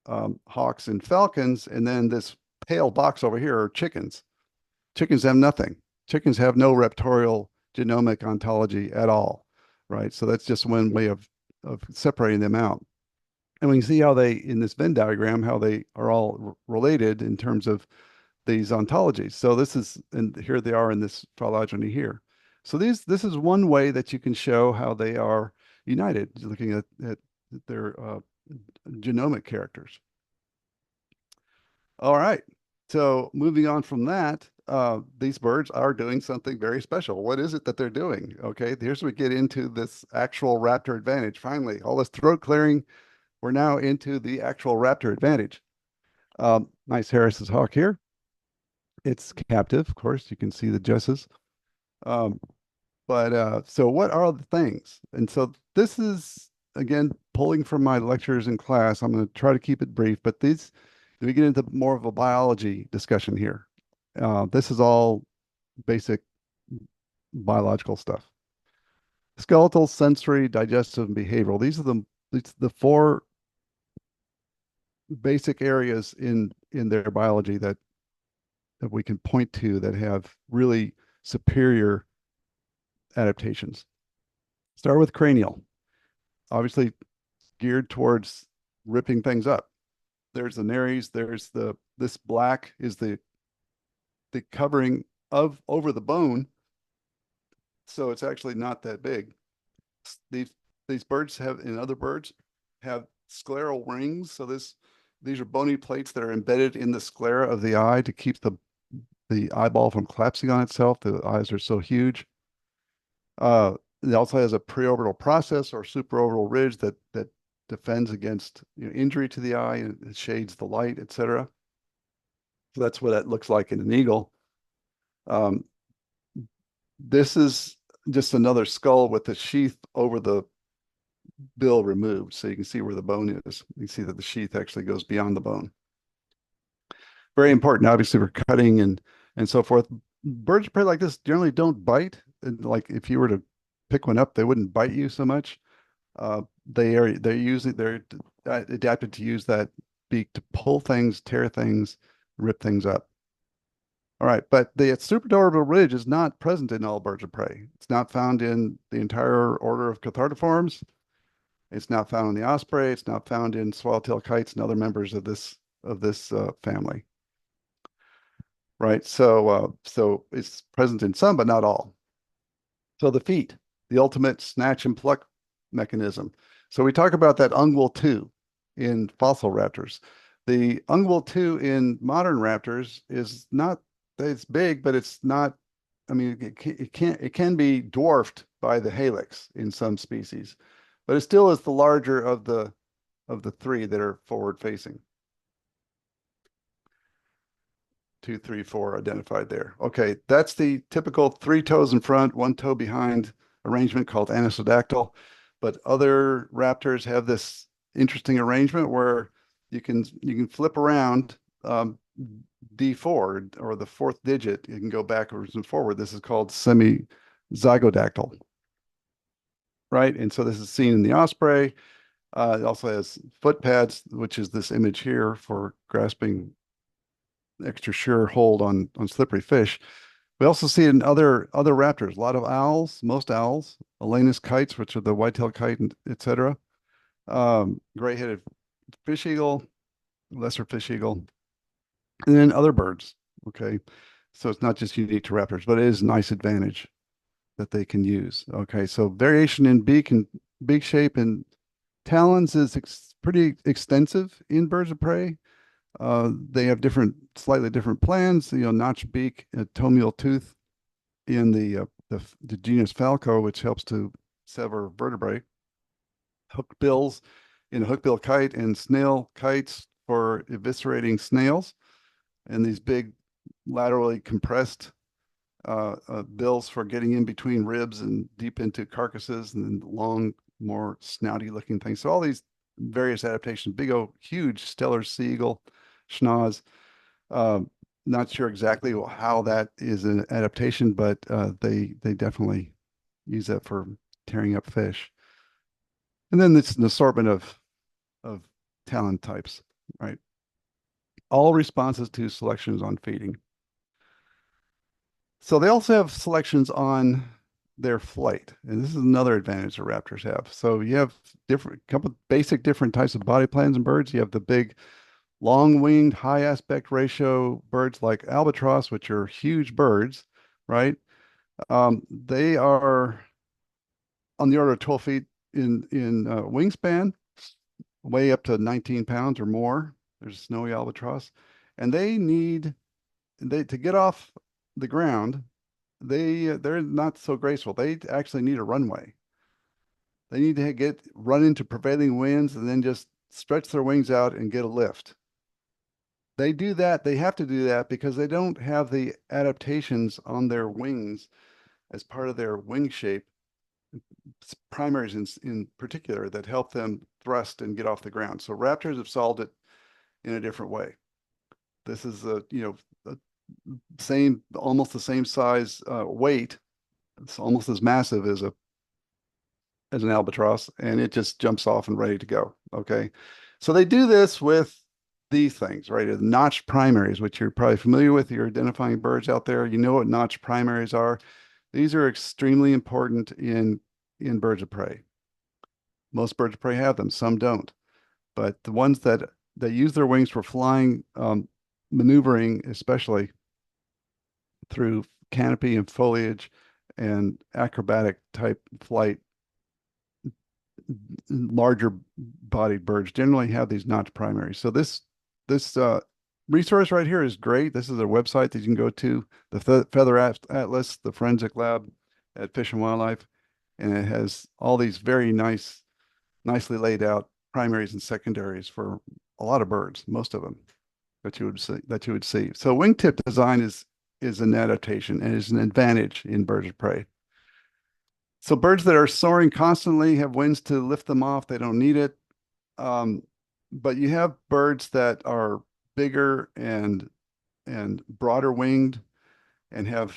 hawks, and falcons. And then this pale box over here are chickens. Chickens have nothing. Chickens have no raptorial genomic ontology at all, right? So that's just one way of separating them out. And we can see how in this Venn diagram, how they are all related in terms of these ontologies. So and here they are in this phylogeny here. So this is one way that you can show how they are, united, looking at their genomic characters. All right. So moving on from that, these birds are doing something very special. What is it that they're doing? Okay, here's we get into this actual raptor advantage. Finally, all this throat clearing, we're now into the actual raptor advantage. Nice Harris's hawk here. It's captive, of course. You can see the jesses. Um, so what are the things? And so this is, again, pulling from my lectures in class. I'm going to try to keep it brief, but we get into more of a biology discussion here. This is all basic biological stuff. Skeletal, sensory, digestive, and behavioral. These are the four basic areas in their biology that we can point to that have really superior adaptations. Start with cranial. Obviously geared towards ripping things up. There's the nares, this black is the covering of over the bone. So it's actually not that big. These birds have, in other birds, have scleral rings. So these are bony plates that are embedded in the sclera of the eye to keep the eyeball from collapsing on itself. The eyes are so huge. It also has a preorbital process or supraorbital ridge that defends against injury to the eye, and it shades the light, etc. So that's what that looks like in an eagle. This is just another skull with the sheath over the bill removed, so you can see where the bone is. You can see that the sheath actually goes beyond the bone. Very important, obviously, for cutting and so forth. Birds of prey like this generally don't bite. And like if you were to pick one up, they wouldn't bite you so much. They're adapted to use that beak to pull things, tear things, rip things up. All right, but the supraorbital ridge is not present in all birds of prey. It's not found in the entire order of cathartiforms. It's not found in the osprey. It's not found in swallowtail kites and other members of this family. Right, so it's present in some, but not all. So the feet, the ultimate snatch and pluck mechanism. So we talk about that ungual 2 in fossil raptors. The ungual 2 in modern raptors is not, it's big, but it's not, I mean, it can be dwarfed by the helix in some species, but it still is the larger of the three that are forward facing. 2, 3, 4 identified there. Okay, that's the typical 3 toes in front, 1 toe behind arrangement called anisodactyl. But other raptors have this interesting arrangement where you can flip around D4 or the fourth digit. You can go backwards and forward. This is called semi-zygodactyl. Right, and so this is seen in the osprey. It also has foot pads, which is this image here for grasping extra sure hold on slippery fish. We also see it in other raptors, a lot of owls, most owls, Alanus kites, which are the white-tailed kite, etc. Gray-headed fish eagle, lesser fish eagle, and then other birds. Okay, so it's not just unique to raptors, but it is a nice advantage that they can use. Okay, so variation in beak and beak shape and talons is pretty extensive in birds of prey. They have slightly different plans. Notch beak, a tomial tooth in the genus Falco, which helps to sever vertebrae. Hook bills in a hookbill kite and snail kites for eviscerating snails, and these big laterally compressed bills for getting in between ribs and deep into carcasses, and then long, more snouty looking things. So all these various adaptations, big old huge stellar sea eagle, schnoz. Not sure exactly how that is an adaptation, but they definitely use that for tearing up fish. And then it's an assortment of talon types, right? All responses to selections on feeding. So they also have selections on their flight, and this is another advantage the raptors have. So you have couple basic different types of body plans in birds. You have the big long-winged, high aspect ratio birds like albatross, which are huge birds, right? They are on the order of 12 feet in wingspan, weigh up to 19 pounds or more. There's snowy albatross, and to get off the ground, they're not so graceful. They actually need a runway. They need to run into prevailing winds and then just stretch their wings out and get a lift. They do that. They have to do that because they don't have the adaptations on their wings as part of their wing shape, primaries in particular, that help them thrust and get off the ground. So raptors have solved it in a different way. This is almost the same size weight. It's almost as massive as an albatross, and it just jumps off and ready to go. Okay, so they do this with these things, right? Notched primaries, which you're probably familiar with. You're identifying birds out there. You know what notched primaries are. These are extremely important in birds of prey. Most birds of prey have them. Some don't. But the ones that use their wings for flying, maneuvering, especially through canopy and foliage and acrobatic type flight, larger bodied birds generally have these notched primaries. So this resource right here is great. This is a website that you can go to, the Feather Atlas, the Forensic Lab at Fish and Wildlife, and it has all these very nicely laid out primaries and secondaries for a lot of birds, most of them that you would see. So wingtip design is an adaptation and is an advantage in birds of prey. So birds that are soaring constantly have winds to lift them off. They don't need it. But you have birds that are bigger and broader winged and have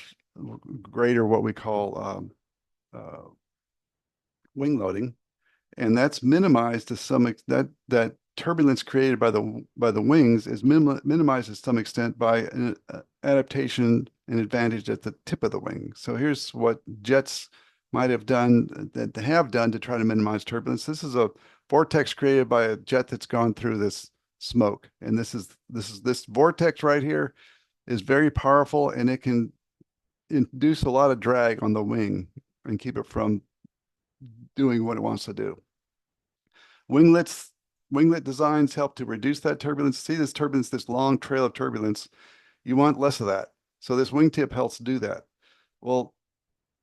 greater what we call wing loading, and that's minimized to some extent. That turbulence created by the wings is minimized to some extent by an adaptation and advantage at the tip of the wing. So here's what jets might have done that they have done to try to minimize turbulence. This is a vortex created by a jet that's gone through this smoke, and this vortex right here is very powerful, and it can induce a lot of drag on the wing and keep it from doing what it wants to do. Winglet designs help to reduce that turbulence. See this turbulence, this long trail of turbulence. You want less of that. So this wingtip helps do that. Well,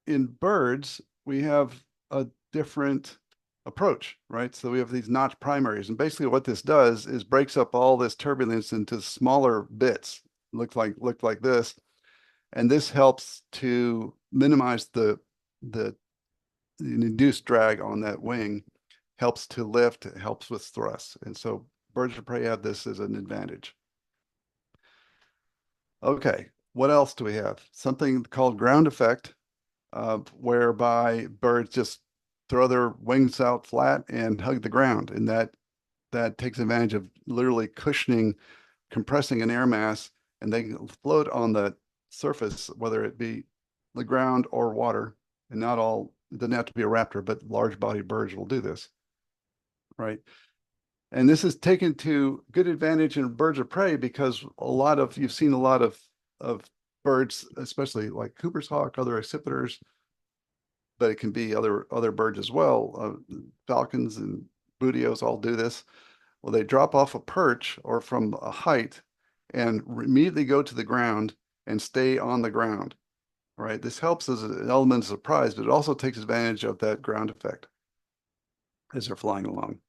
in birds, we have a different approach, right? So we have these notched primaries, and basically what this does is breaks up all this turbulence into smaller bits, look like this, and this helps to minimize the induced drag on that wing, helps to lift, it helps with thrust, and so birds of prey have this as an advantage. Okay, what else do we have? Something called ground effect, whereby birds just throw their wings out flat and hug the ground, and that takes advantage of literally cushioning, compressing an air mass, and they can float on the surface, whether it be the ground or water. And not all, it doesn't have to be a raptor, but large-bodied birds will do this, right? And this is taken to good advantage in birds of prey because you've seen a lot of birds, especially like Cooper's hawk, other accipiters, but it can be other birds as well. Falcons and bootios all do this. Well, they drop off a perch or from a height and immediately go to the ground and stay on the ground, right? This helps as an element of surprise, but it also takes advantage of that ground effect as they're flying along.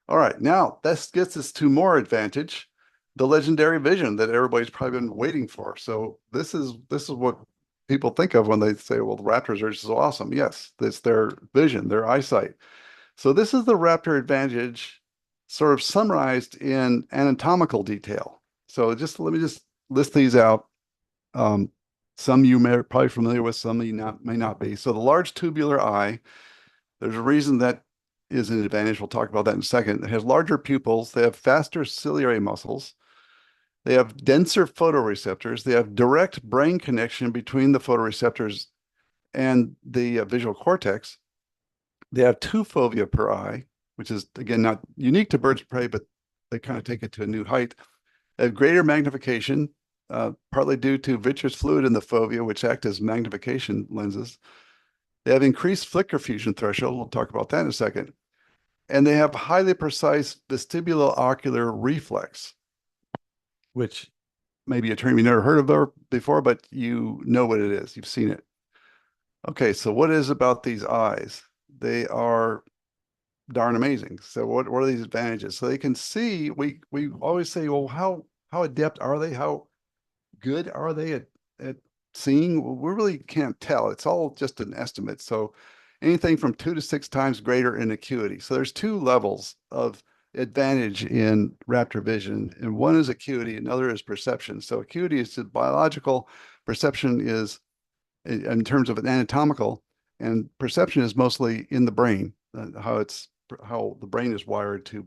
All right, now this gets us to more advantage, the legendary vision that everybody's probably been waiting for. So this is what people think of when they say, well, the raptors are just so awesome. Yes, it's their vision, their eyesight. So this is the raptor advantage sort of summarized in anatomical detail. So let me just list these out. Some you may probably familiar with, some you may not be. So the large tubular eye, there's a reason that is an advantage. We'll talk about that in a second. It has larger pupils. They have faster ciliary muscles. They have denser photoreceptors. They have direct brain connection between the photoreceptors and the visual cortex. They have 2 fovea per eye, which is, again, not unique to birds of prey, but they kind of take it to a new height. They have greater magnification, partly due to vitreous fluid in the fovea, which act as magnification lenses. They have increased flicker fusion threshold. We'll talk about that in a second. And they have highly precise vestibulo-ocular reflex, which may be a term you never heard of before, but you know what it is. You've seen it. Okay, so what is about these eyes? They are darn amazing. So what are these advantages? So they can see, we always say, well, how adept are they? How good are they at seeing? Well, we really can't tell. It's all just an estimate. So anything from 2 to 6 times greater in acuity. So there's two levels of advantage in raptor vision, and one is acuity, another is perception. So acuity is the biological, perception is in terms of an anatomical, and perception is mostly in the brain, how the brain is wired to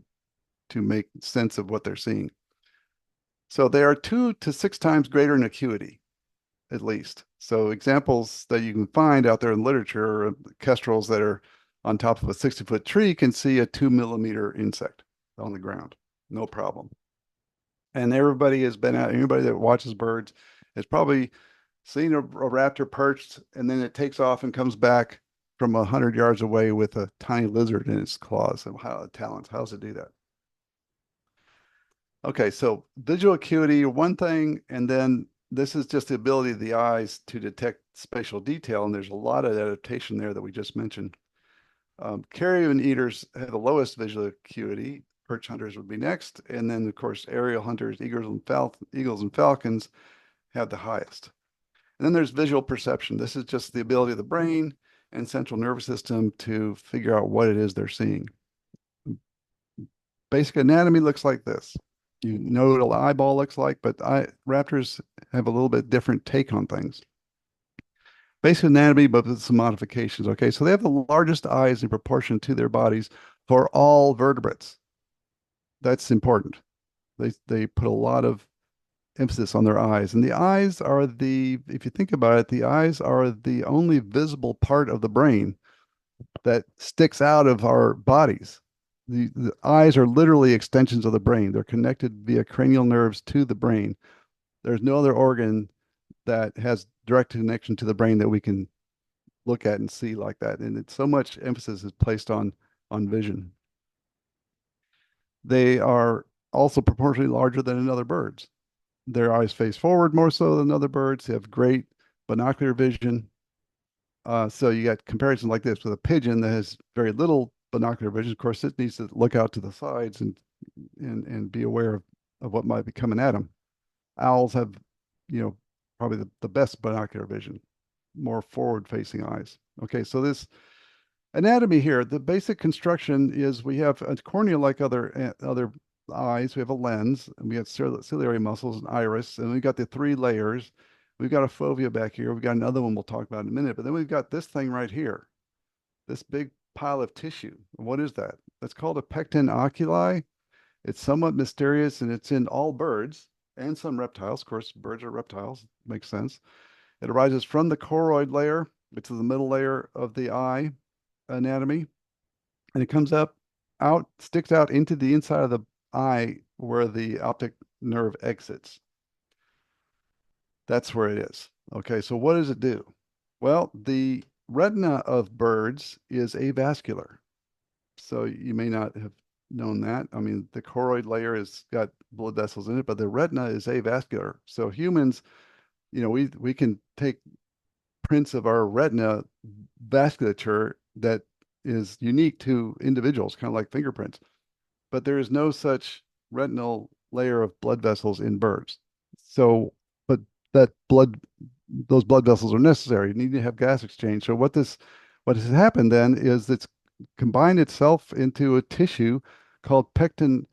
make sense of what they're seeing. So they are 2 to 6 times greater in acuity, at least. So examples that you can find out there in literature, kestrels that are on top of a 60-foot tree can see a 2 millimeter insect on the ground, no problem. And everybody has been out, anybody that watches birds has probably seen a raptor perched, and then it takes off and comes back from 100 yards away with a tiny lizard in its claws. And how talents, how does it do that? Okay, so visual acuity, one thing, and then this is just the ability of the eyes to detect spatial detail, and there's a lot of adaptation there that we just mentioned. Carrion eaters have the lowest visual acuity. Perch hunters would be next, and then of course aerial hunters, eagles and falcons have the highest. And then there's visual perception. This is just the ability of the brain and central nervous system to figure out what it is they're seeing. Basic anatomy looks like this. You know what an eyeball looks like, but raptors have a little bit different take on things. Basic anatomy, but with some modifications. Okay, so they have the largest eyes in proportion to their bodies for all vertebrates. That's important. They put a lot of emphasis on their eyes. And the eyes are if you think about it, the eyes are the only visible part of the brain that sticks out of our bodies. The eyes are literally extensions of the brain. They're connected via cranial nerves to the brain. There's no other organ that has direct connection to the brain that we can look at and see like that. And it's so much emphasis is placed on vision. They are also proportionally larger than in other birds. Their eyes face forward more so than other birds. They have great binocular vision. So you got comparison like this with a pigeon that has very little binocular vision. Of course, it needs to look out to the sides and be aware of what might be coming at them. Owls have, probably the best binocular vision, more forward-facing eyes. Okay, so this anatomy here, the basic construction is we have a cornea like other eyes. We have a lens, and we have ciliary muscles, and iris, and we've got the 3 layers. We've got a fovea back here. We've got another one we'll talk about in a minute, but then we've got this thing right here, this big pile of tissue. What is that? That's called a pecten oculi. It's somewhat mysterious, and it's in all birds and some reptiles. Of course, birds are reptiles. Makes sense. It arises from the choroid layer, which is the middle layer of the eye anatomy, and it comes sticks out into the inside of the eye where the optic nerve exits. That's where it is. Okay, so what does it do? Well, the retina of birds is avascular. So you may not have known that. I mean, the choroid layer has got blood vessels in it, but the retina is avascular. So humans, we can take prints of our retina vasculature that is unique to individuals, kind of like fingerprints. But there is no such retinal layer of blood vessels in birds. So, but those blood vessels are necessary. You need to have gas exchange. So what has happened then is it's combined itself into a tissue called pecten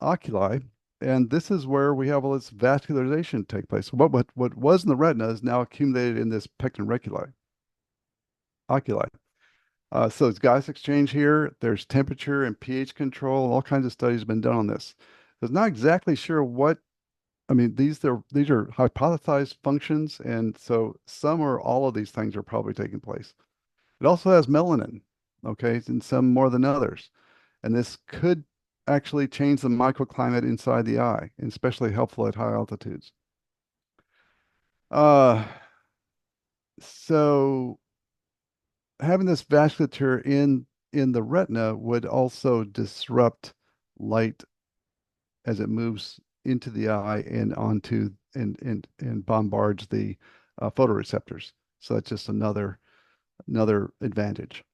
oculi, and this is where we have all this vascularization take place. So what was in the retina is now accumulated in this pecten oculi. So it's gas exchange here. There's temperature and pH control. All kinds of studies have been done on this. It's not exactly sure what. I mean, these are hypothesized functions, and so some or all of these things are probably taking place. It also has melanin, okay, and some more than others. And this could actually change the microclimate inside the eye, and especially helpful at high altitudes. So having this vasculature in the retina would also disrupt light as it moves into the eye and onto and bombards the photoreceptors. So that's just another advantage.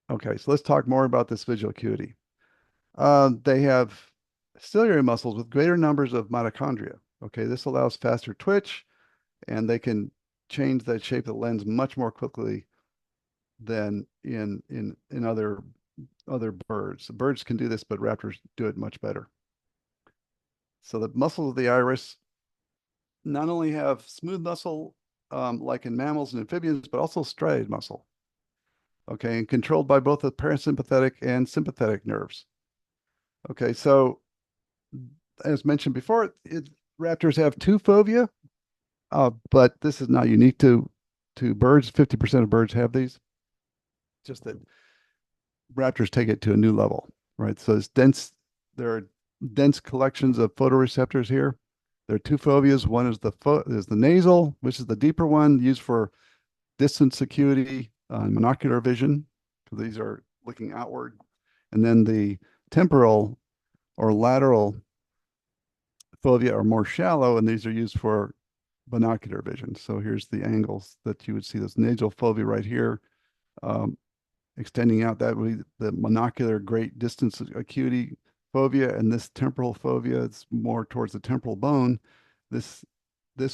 Okay, so let's talk more about this visual acuity. They have ciliary muscles with greater numbers of mitochondria. Okay, this allows faster twitch, and they can change the shape of the lens much more quickly than in other birds. Birds can do this, but raptors do it much better. So the muscles of the iris not only have smooth muscle, like in mammals and amphibians, but also striated muscle. Okay, and controlled by both the parasympathetic and sympathetic nerves. Okay, so as mentioned before, raptors have two fovea, but this is not unique to birds. 50% of birds have these. Just that raptors take it to a new level, right? So it's dense. There are dense collections of photoreceptors here. There are two foveas. One is the nasal, which is the deeper one, used for distance acuity, monocular vision. These are looking outward, and then the temporal or lateral fovea are more shallow, and these are used for binocular vision. So here's the angles that you would see. This nasal fovea right here, um, extending out. That would be the monocular great distance acuity fovea, and this temporal fovea, it's more towards the temporal bone. This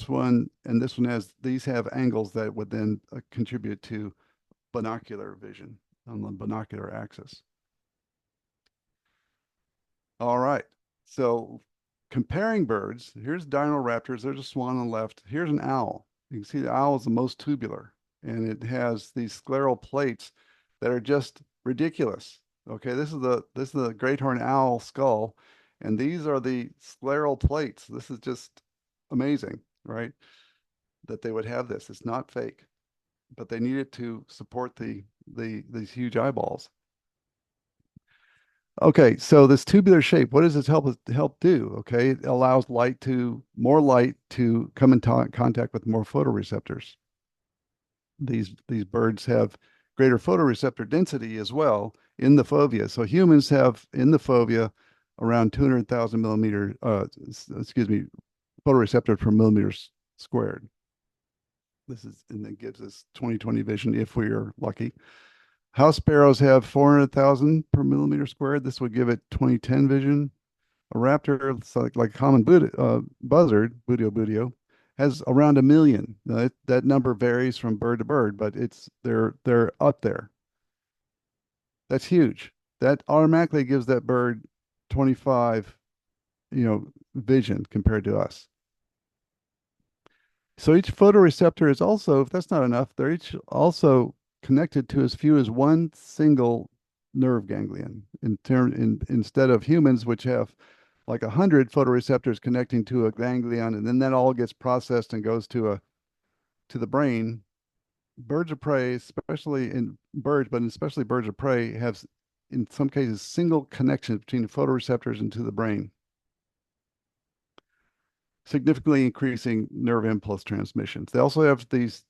one and this one these have angles that would then contribute to binocular vision on the binocular axis. All right, so comparing birds, here's Raptors. There's a swan on the left. Here's an owl. You can see the owl is the most tubular, and it has these scleral plates that are just ridiculous. Okay, this is the great horned owl skull, and these are the scleral plates. This is just amazing, right? That they would have this. It's not fake, but they need it to support these huge eyeballs. Okay, so this tubular shape, what does this help do? Okay, it allows more light to come in contact with more photoreceptors. These birds have greater photoreceptor density as well in the fovea. So humans have in the fovea around 200,000 millimeter, photoreceptors per millimeter squared. And it gives us 20/20 vision if we are lucky. House sparrows have 400,000 per millimeter squared. This would give it 20/10 vision. A raptor, it's like common buzzard, buteo, has around 1 million. That number varies from bird to bird, but they're up there. That's huge. That automatically gives that bird 25, vision compared to us. So each photoreceptor is also, if that's not enough, they're each also connected to as few as one single nerve ganglion. Instead of humans, which have like 100 photoreceptors connecting to a ganglion, and then that all gets processed and goes to the brain. Birds of prey, especially in birds, but especially birds of prey, have in some cases single connections between the photoreceptors and to the brain, significantly increasing nerve impulse transmissions. They also have these,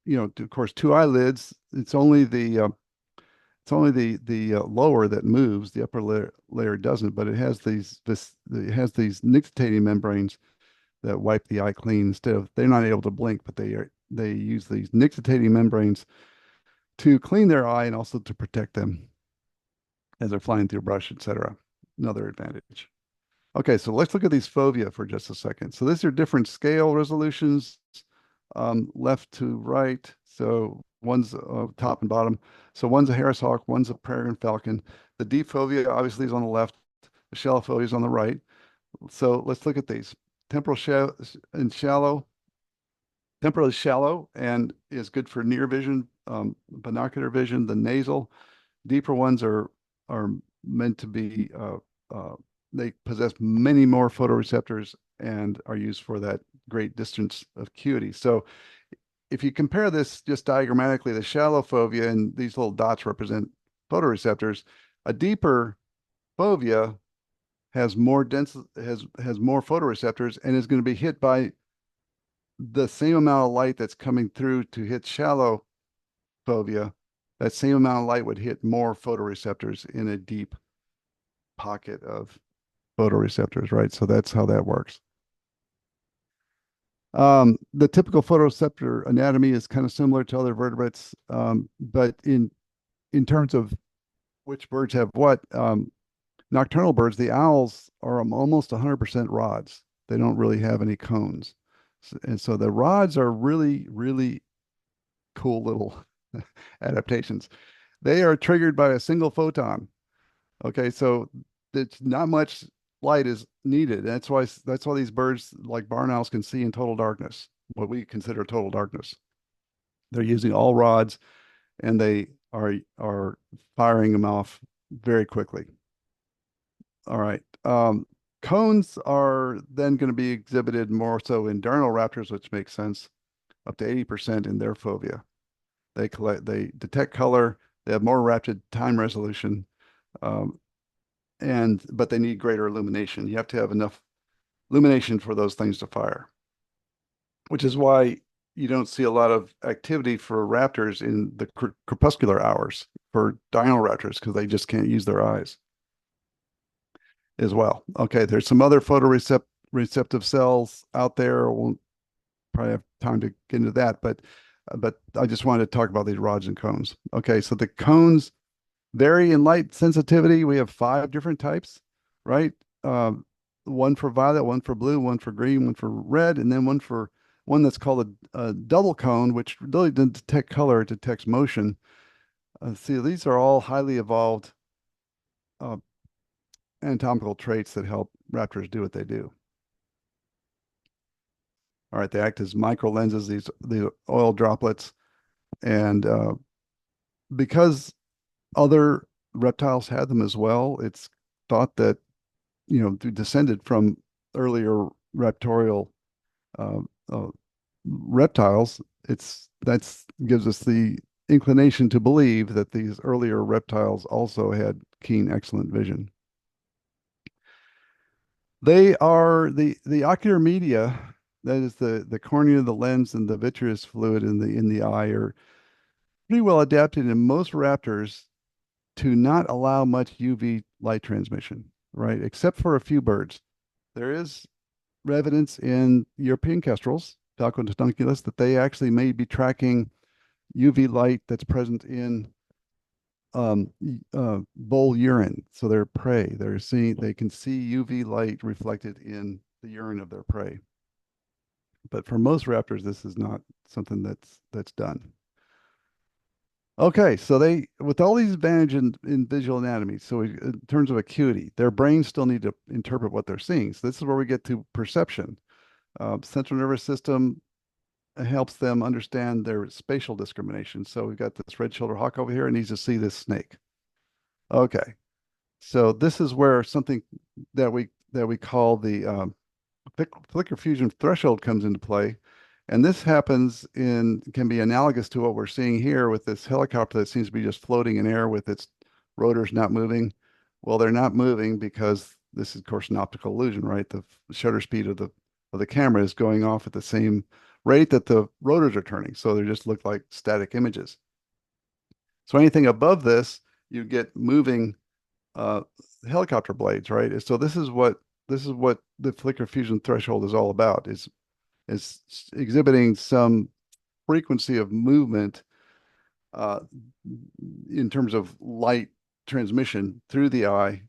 of course, two eyelids. It's only the lower that moves. The upper layer doesn't, but it has it has these nictitating membranes that wipe the eye clean. Instead of they're not able to blink, but they use these nictitating membranes to clean their eye and also to protect them as they're flying through a brush, etc. Another advantage. Okay, so let's look at these fovea for just a second. So these are different scale resolutions, left to right. So one's top and bottom. So one's a Harris hawk, one's a peregrine falcon. The deep fovea obviously is on the left. The shallow fovea is on the right. So let's look at these. Temporal and shallow. Temporal is shallow and is good for near vision, binocular vision. The nasal, deeper ones are meant to be they possess many more photoreceptors and are used for that great distance acuity. So if you compare this just diagrammatically, the shallow fovea and these little dots represent photoreceptors, a deeper fovea has more has more photoreceptors and is going to be hit by the same amount of light that's coming through to hit shallow fovea, that same amount of light would hit more photoreceptors in a deep pocket of photoreceptors, right? So that's how that works. The typical photoreceptor anatomy is kind of similar to other vertebrates, but in terms of which birds have what, nocturnal birds, the owls are almost 100% rods. They don't really have any cones. And so the rods are really, really cool little adaptations. They are triggered by a single photon. Okay, so it's not much light is needed. That's why these birds like barn owls can see in total darkness, what we consider total darkness. They're using all rods and they are firing them off very quickly. All right. Cones are then going to be exhibited more so in diurnal raptors, which makes sense, up to 80% in their fovea. They detect color, they have more rapid time resolution, but they need greater illumination. You have to have enough illumination for those things to fire, which is why you don't see a lot of activity for raptors in the crepuscular hours for diurnal raptors because they just can't use their eyes as well. Okay, there's some other photoreceptive cells out there. I won't probably have time to get into that, but I just wanted to talk about these rods and cones. Okay, so the cones vary in light sensitivity. We have 5 different types, right? One for violet, one for blue, one for green, one for red, and then one that's called a double cone, which really doesn't detect color, it detects motion. See, these are all highly evolved anatomical traits that help raptors do what they do. All right, they act as micro lenses, these oil droplets, and because other reptiles had them as well, it's thought that descended from earlier raptorial uh, uh, reptiles. That gives us the inclination to believe that these earlier reptiles also had keen, excellent vision. They are the ocular media, that is the cornea, the lens, and the vitreous fluid in the eye, are pretty well adapted in most raptors to not allow much UV light transmission, right? Except for a few birds. There is evidence in European kestrels, Falco tununculus, that they actually may be tracking UV light that's present in bull urine. So their prey, they can see UV light reflected in the urine of their prey. But for most raptors, this is not something that's done. Okay, so with all these advantages in visual anatomy, so in terms of acuity, their brains still need to interpret what they're seeing. So this is where we get to perception. Central nervous system helps them understand their spatial discrimination. So we've got this red shoulder hawk over here and needs to see this snake. Okay, so this is where something that we call the flicker fusion threshold comes into play. And this can be analogous to what we're seeing here with this helicopter that seems to be just floating in air with its rotors not moving. Well, they're not moving because this is, of course, an optical illusion, right? The shutter speed of the camera is going off at the same rate that the rotors are turning. So they just look like static images. So anything above this, you get moving helicopter blades, right? So this is what the flicker fusion threshold is all about. Is exhibiting some frequency of movement in terms of light transmission through the eye,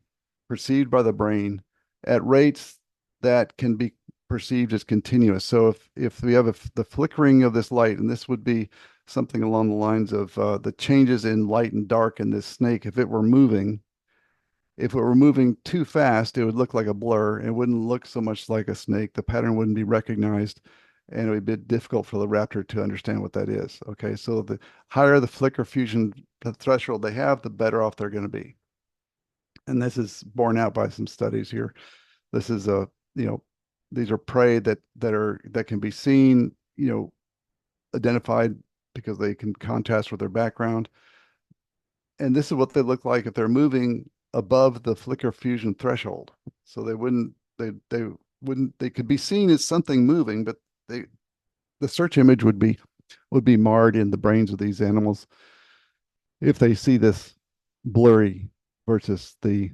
perceived by the brain at rates that can be perceived as continuous. So if we have the flickering of this light, and this would be something along the lines of the changes in light and dark in this snake, if it were moving too fast, it would look like a blur. It wouldn't look so much like a snake. The pattern wouldn't be recognized, and it would be difficult for the raptor to understand what that is. Okay, so the higher the flicker fusion threshold they have, the better off they're going to be. And this is borne out by some studies here. This is these are prey that can be seen, identified because they can contrast with their background. And this is what they look like if they're moving above the flicker fusion threshold. So they could be seen as something moving, but the search image would be would be marred in the brains of these animals if they see this blurry versus the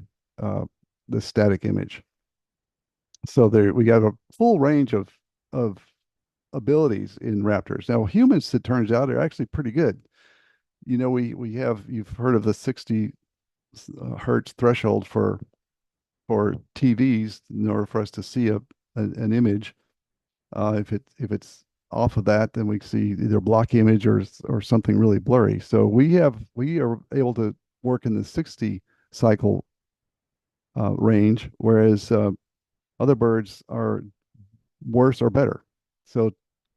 static image. So there we got a full range of abilities in raptors. Now humans, it turns out, are actually pretty good. We have, you've heard of the 60 hertz threshold for TVs in order for us to see an image. If it's off of that, then we see either blocky image or something really blurry. So we are able to work in the 60 cycle range, whereas other birds are worse or better. So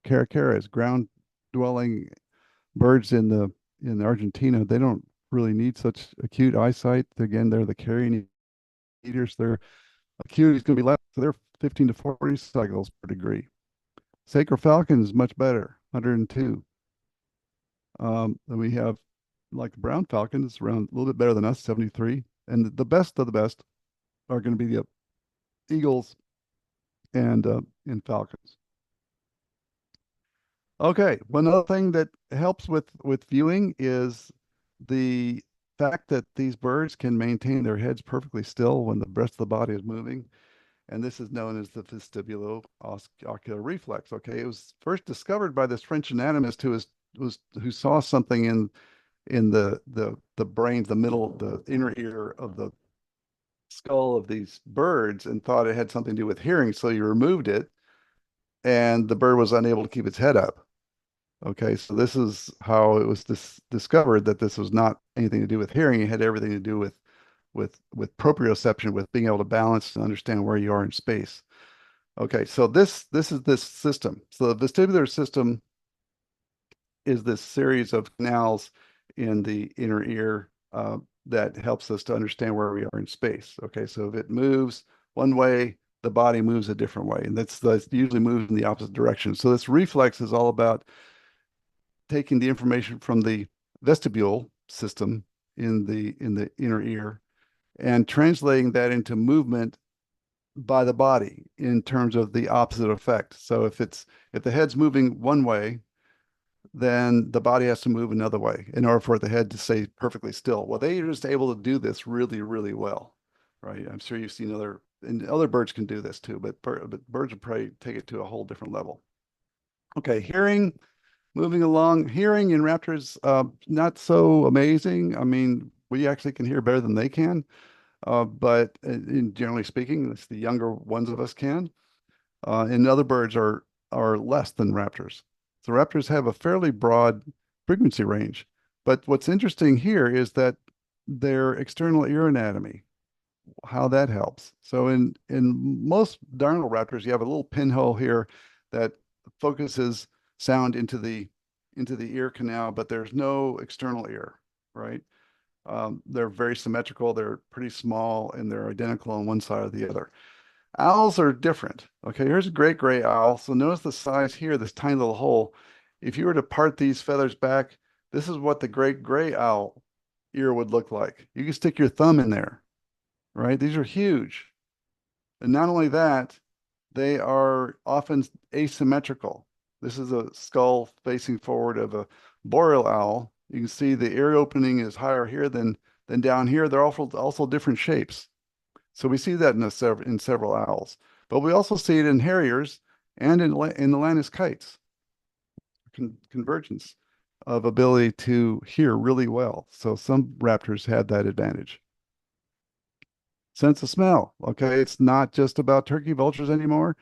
caracaras, ground dwelling birds in Argentina, they don't really need such acute eyesight. Again, they're the carrion eaters. Their acuity is going to be less, so they're 15 to 40 cycles per degree. Sacred falcon is much better, 102. Then we have like the brown falcon is around a little bit better than us, 73. And the best of the best are going to be the eagles and falcons. Okay, one other thing that helps with viewing is the fact that these birds can maintain their heads perfectly still when the rest of the body is moving. And this is known as the vestibulo-ocular reflex. Okay, it was first discovered by this French anatomist who saw something in the brain, the inner ear of the skull of these birds, and thought it had something to do with hearing. So he removed it, and the bird was unable to keep its head up. Okay, so this is how it was discovered that this was not anything to do with hearing. It had everything to do with proprioception, with being able to balance and understand where you are in space. Okay, so this is this system. So the vestibular system is this series of canals in the inner ear that helps us to understand where we are in space. Okay, so if it moves one way, the body moves a different way, and that's usually moves in the opposite direction. So this reflex is all about taking the information from the vestibule system in the inner ear and translating that into movement by the body in terms of the opposite effect. So if the head's moving one way, then the body has to move another way in order for the head to stay perfectly still. Well, they are just able to do this really, really well, right? I'm sure you've seen other birds can do this too, but birds of prey take it to a whole different level. Okay, hearing. Moving along, hearing in raptors, not so amazing. I mean, we actually can hear better than they can, but generally speaking, it's the younger ones of us can. And other birds are less than raptors. So raptors have a fairly broad frequency range. But what's interesting here is that their external ear anatomy, how that helps. So in most diurnal raptors, you have a little pinhole here that focuses sound into the ear canal, but there's no external ear, right? They're very symmetrical. They're pretty small, and they're identical on one side or the other. Owls are different. Okay, here's a great gray owl. So notice the size here, this tiny little hole. If you were to part these feathers back, this is what the great gray owl ear would look like. You can stick your thumb in there, right? These are huge. And not only that, they are often asymmetrical. This is a skull facing forward of a boreal owl. You can see the ear opening is higher here than down here. They're also different shapes. So we see that in several owls. But we also see it in harriers and in the Lanus kites. Convergence of ability to hear really well. So some raptors had that advantage. Sense of smell. Okay, it's not just about turkey vultures anymore.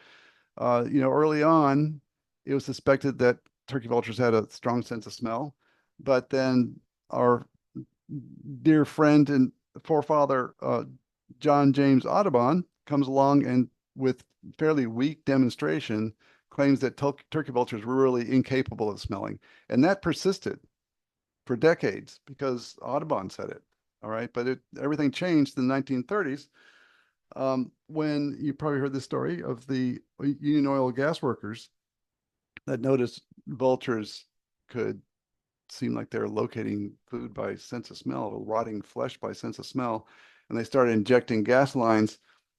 Early on, it was suspected that turkey vultures had a strong sense of smell, but then our dear friend and forefather, John James Audubon, comes along and with fairly weak demonstration claims that turkey vultures were really incapable of smelling. And that persisted for decades because Audubon said it. All right. But everything changed in the 1930s when you probably heard the story of the Union Oil gas workers that noticed vultures could seem like they're locating food by sense of smell, rotting flesh by sense of smell. And they started injecting gas lines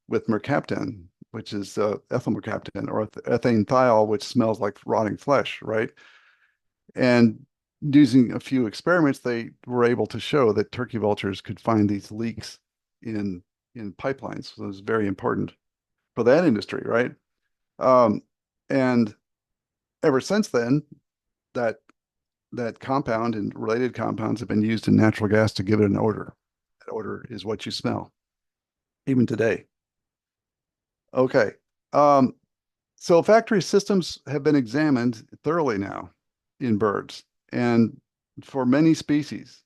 with mercaptan, which is ethyl mercaptan, or ethane thiol, which smells like rotting flesh, right? And using a few experiments, they were able to show that turkey vultures could find these leaks in pipelines. So it was very important for that industry, right? And ever since then, that that compound and related compounds have been used in natural gas to give it an odor. That odor is what you smell, even today. Okay. Um, so olfactory systems have been examined thoroughly now in birds and for many species.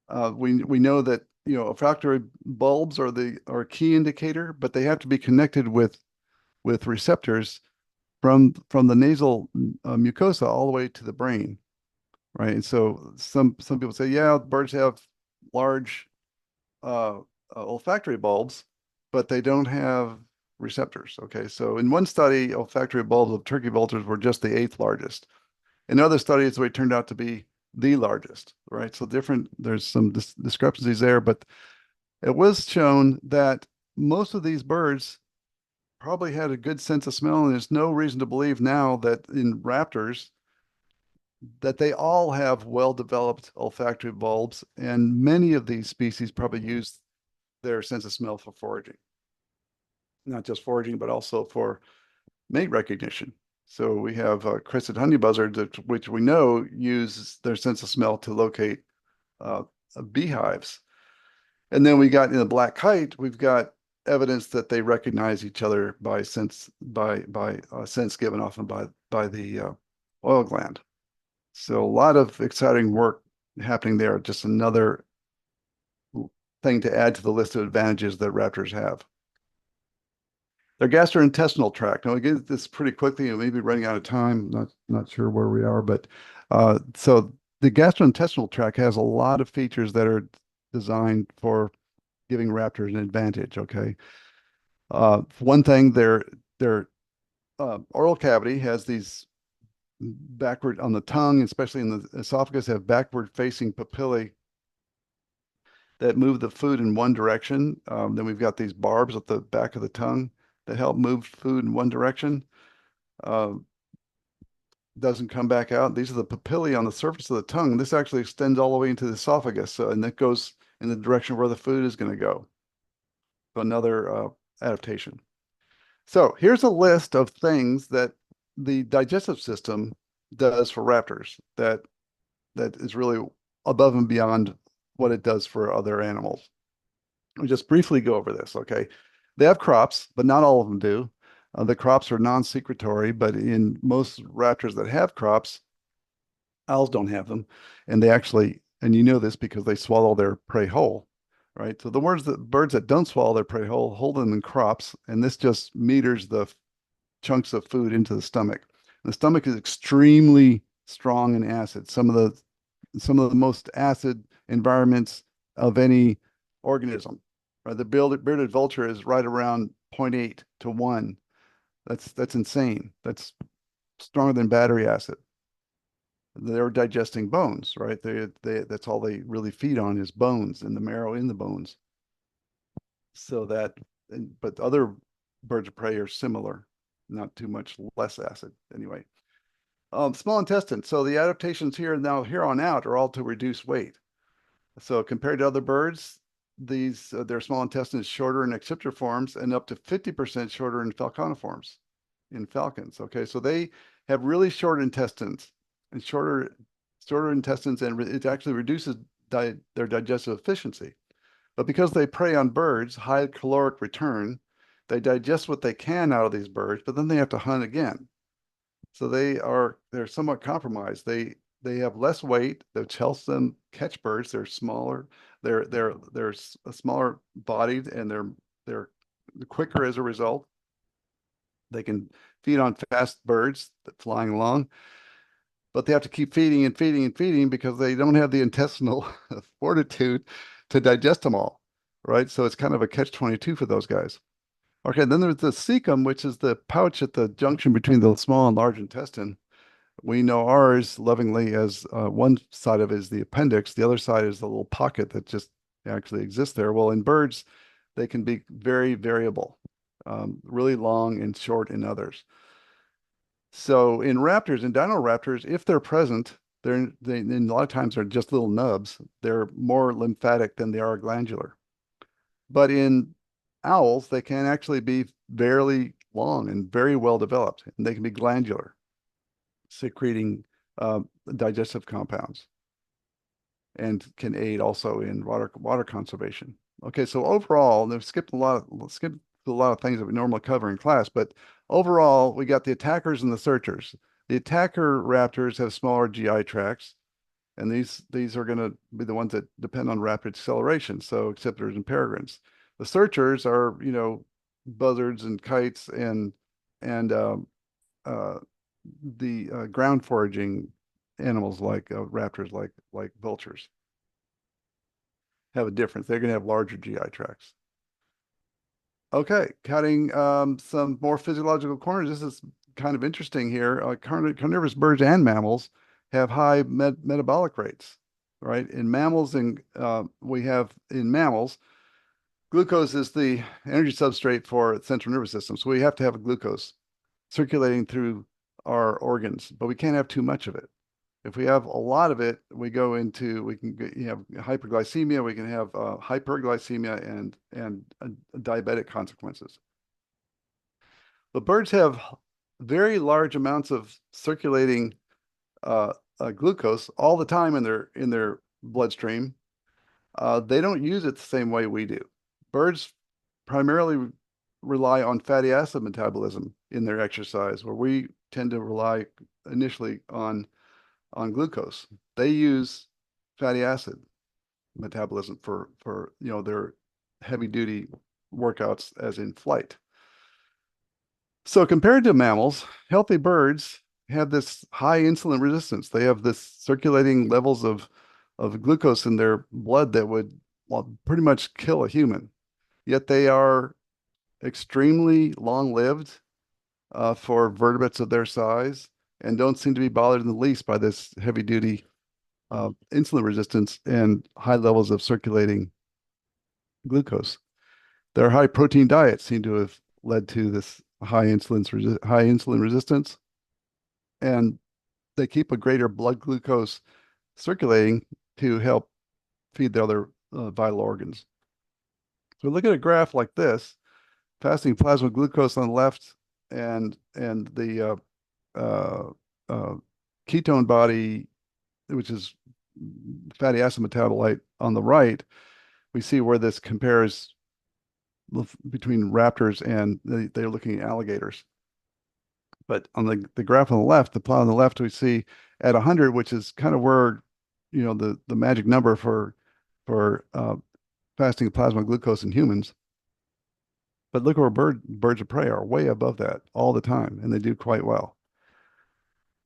We know that olfactory bulbs are a key indicator, but they have to be connected with receptors from the nasal mucosa all the way to the brain, right? And so some people say, yeah, birds have large olfactory bulbs, but they don't have receptors. Okay, so in one study, olfactory bulbs of turkey vultures were just the eighth largest. In other studies, they turned out to be the largest, right? So there's some discrepancies there, but it was shown that most of these birds probably had a good sense of smell, and there's no reason to believe now that in raptors that they all have well-developed olfactory bulbs, and many of these species probably use their sense of smell for foraging, not just foraging, but also for mate recognition. So we have crested honey buzzards, which we know use their sense of smell to locate uh, beehives. And then we got in the black kite, we've got evidence that they recognize each other by sense sense given off by the oil gland. So a lot of exciting work happening there. Just another thing to add to the list of advantages that raptors have. Their gastrointestinal tract. Now, we get this pretty quickly, and maybe running out of time. Not sure where we are, but so the gastrointestinal tract has a lot of features that are designed for giving raptors an advantage. Okay, for one thing, their oral cavity has these backward on the tongue, especially in the esophagus, have backward facing papillae that move the food in one direction. Then we've got these barbs at the back of the tongue that help move food in one direction. Uh, doesn't come back out. These are the papillae on the surface of the tongue. This actually extends all the way into the esophagus, and that goes in the direction where the food is going to go. So another adaptation. So here's a list of things that the digestive system does for raptors that is really above and beyond what it does for other animals. I'll just briefly go over this, okay? They have crops, but not all of them do. The crops are non-secretory, but in most raptors that have crops, owls don't have them. And they actually, and you know this because they swallow their prey whole, right? So the birds that don't swallow their prey whole hold them in crops, and this just meters the chunks of food into the stomach. The stomach is extremely strong in acid. Some of the most acid environments of any organism. Right? The bearded vulture is right around 0.8 to 1. That's insane. That's stronger than battery acid. They're digesting bones, right? That's all they really feed on is bones and the marrow in the bones. So but other birds of prey are similar, not too much less acid anyway. Small intestine. So the adaptations here on out are all to reduce weight. So compared to other birds, their small intestine is shorter in accipiter and up to 50% shorter in falconiforms, in falcons. Okay, so they have really short intestines and shorter intestines, and it actually reduces their digestive efficiency. But because they prey on birds, high caloric return, they digest what they can out of these birds, but then they have to hunt again. So they're somewhat compromised. They have less weight, which helps them catch birds. They're smaller, they're smaller bodied, and they're quicker as a result. They can feed on fast birds that flying along, but they have to keep feeding and feeding and feeding because they don't have the intestinal fortitude to digest them all, right? So it's kind of a catch-22 for those guys. Okay, then there's the cecum, which is the pouch at the junction between the small and large intestine. We know ours lovingly as one side of it is the appendix, the other side is the little pocket that just actually exists there. Well, in birds, they can be very variable, really long and short in others. So in raptors, in dino raptors, if they're present, And a lot of times they're just little nubs. They're more lymphatic than they are glandular. But in owls, they can actually be fairly long and very well developed, and they can be glandular, secreting digestive compounds, and can aid also in water conservation. Okay, so overall, they've skipped a lot of things that we normally cover in class, but overall, we got the attackers and the searchers. The attacker raptors have smaller GI tracts, and these are going to be the ones that depend on rapid acceleration, so accipiters and peregrines. The searchers are, buzzards and kites and the ground foraging animals like raptors, like vultures, have a difference. They're going to have larger GI tracts. Okay, cutting some more physiological corners. This is kind of interesting here. Carnivorous birds and mammals have high metabolic rates, right? In mammals, we have in mammals, glucose is the energy substrate for the central nervous system. So we have to have a glucose circulating through our organs, but we can't have too much of it. If we have a lot of it, we can have hyperglycemia, we can have hyperglycemia and diabetic consequences. But birds have very large amounts of circulating glucose all the time in their bloodstream. They don't use it the same way we do. Birds primarily rely on fatty acid metabolism in their exercise, where we tend to rely initially on glucose. They use fatty acid metabolism for their heavy duty workouts as in flight. So compared to mammals, healthy birds have this high insulin resistance. They have this circulating levels of glucose in their blood that would pretty much kill a human. Yet they are extremely long-lived for vertebrates of their size, and don't seem to be bothered in the least by this heavy-duty insulin resistance and high levels of circulating glucose. Their high protein diets seem to have led to this high insulin resistance, and they keep a greater blood glucose circulating to help feed the other vital organs. So look at a graph like this: fasting plasma glucose on the left, and the ketone body, which is fatty acid metabolite, on the right. We see where this compares between raptors, and they're looking at alligators. But on the graph on the left, the plot on the left, we see at 100, which is kind of where the magic number for fasting plasma glucose in humans. But look where birds of prey are, way above that all the time, and they do quite well.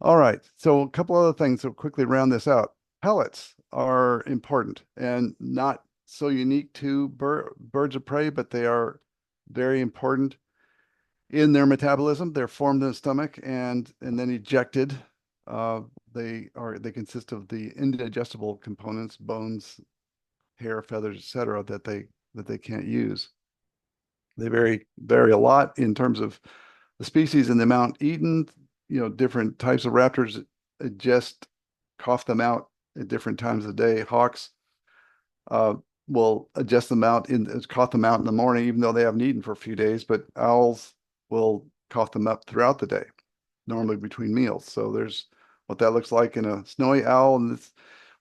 All right, so a couple other things to quickly round this out. Pellets are important and not so unique to birds of prey, but they are very important in their metabolism. They're formed in the stomach and then ejected. They consist of the indigestible components, bones, hair, feathers, etc., that they can't use. They vary a lot in terms of the species and the amount eaten. Different types of raptors just cough them out at different times of the day. Hawks will adjust them out cough them out in the morning, even though they haven't eaten for a few days. But owls will cough them up throughout the day, normally between meals. So there's what that looks like in a snowy owl. And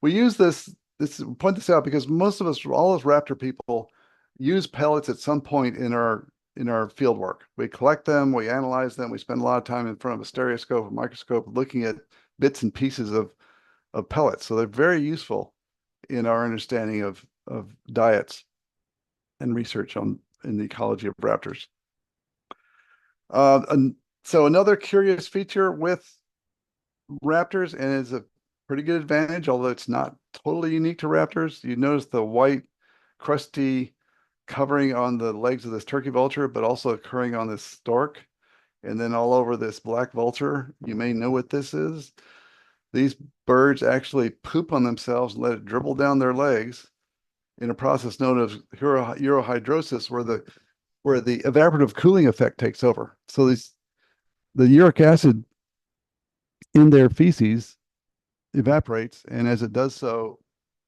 we use point this out because most of us, all those raptor people, use pellets at some point in our field work. We collect them, we analyze them, we spend a lot of time in front of a stereoscope, a microscope, looking at bits and pieces of pellets. So they're very useful in our understanding of diets and research in the ecology of raptors. And so another curious feature with raptors, and is a pretty good advantage, although it's not totally unique to raptors. You notice the white, crusty covering on the legs of this turkey vulture, but also occurring on this stork, and then all over this black vulture. You may know what this is. These birds actually poop on themselves and let it dribble down their legs in a process known as urohydrosis, where the evaporative cooling effect takes over. So the uric acid in their feces evaporates, and as it does so,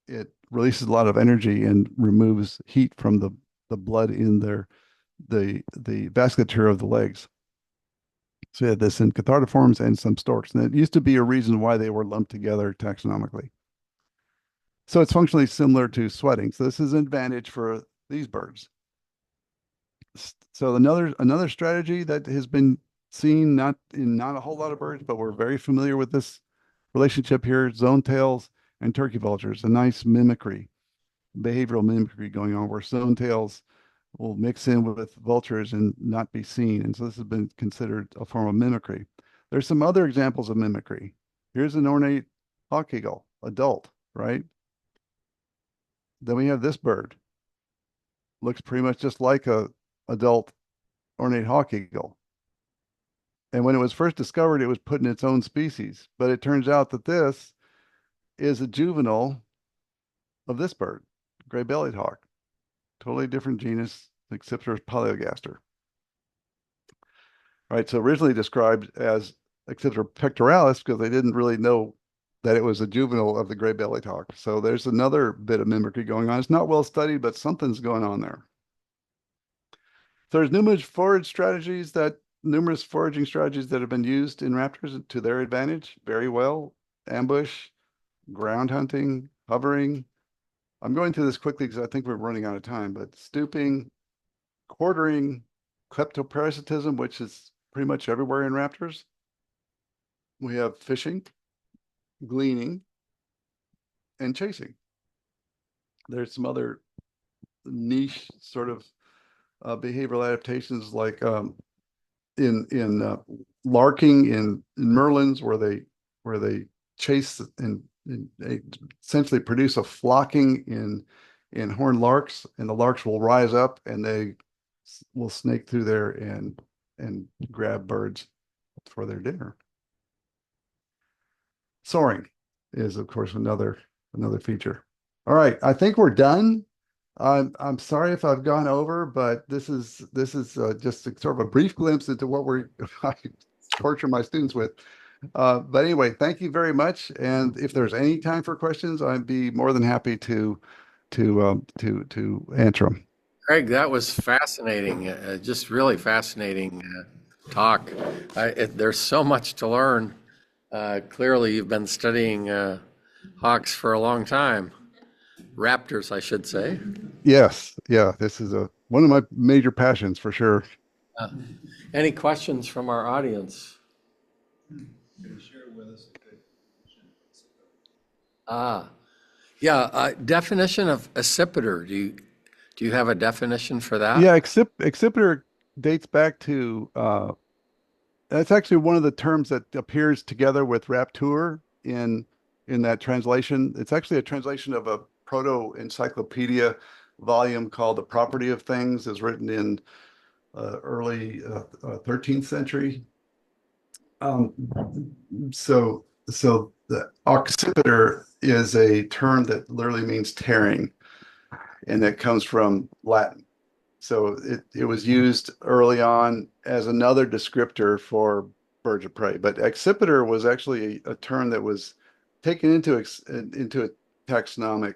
it releases a lot of energy and removes heat from the blood in the vasculature of the legs. So you had this in cathartiforms and some storks, and it used to be a reason why they were lumped together taxonomically. So it's functionally similar to sweating. So this is an advantage for these birds. So another strategy that has been seen not a whole lot of birds, but we're very familiar with this relationship here: zone tails and turkey vultures. A nice mimicry, behavioral mimicry going on, where zone tails will mix in with vultures and not be seen. And so this has been considered a form of mimicry. There's some other examples of mimicry. Here's an ornate hawk eagle, adult, right? Then we have this bird. Looks pretty much just like a adult ornate hawk eagle. And when it was first discovered, it was put in its own species. But it turns out that this is a juvenile of this bird, gray-bellied hawk. Totally different genus, Accipiter polyogaster. Right, so originally described as Accipiter pectoralis because they didn't really know that it was a juvenile of the gray-bellied hawk. So there's another bit of mimicry going on. It's not well studied, but something's going on there. So there's numerous foraging strategies that have been used in raptors to their advantage very well. Ambush, ground hunting, hovering. I'm going through this quickly because I think we're running out of time, but stooping, quartering, kleptoparasitism, which is pretty much everywhere in raptors. We have fishing, gleaning, and chasing. There's some other niche sort of behavioral adaptations like in larking in merlins where they chase and they essentially produce a flocking in horned larks, and the larks will rise up and they will snake through there and grab birds for their dinner. Soaring is, of course, another feature. All right, I think we're done. I'm sorry if I've gone over, but this is just sort of a brief glimpse into what I torture my students with. But anyway, thank you very much. And if there's any time for questions, I'd be more than happy to answer them. Craig, that was fascinating, just really fascinating talk. There's so much to learn. Clearly, you've been studying hawks for a long time. Raptors, I should say. Yes, yeah, this is one of my major passions for sure. Uh, any questions from our audience? Can you share with us a good Yeah, definition of accipiter. Do you have a definition for that? Yeah, accipiter dates back to that's actually one of the terms that appears together with raptor in that translation. It's actually a translation of a proto-encyclopedia volume called The Property of Things. Is written in early 13th century. So the occipiter is a term that literally means tearing, and that comes from Latin. So it was used early on as another descriptor for birds of prey. But accipiter was actually a term that was taken into a taxonomic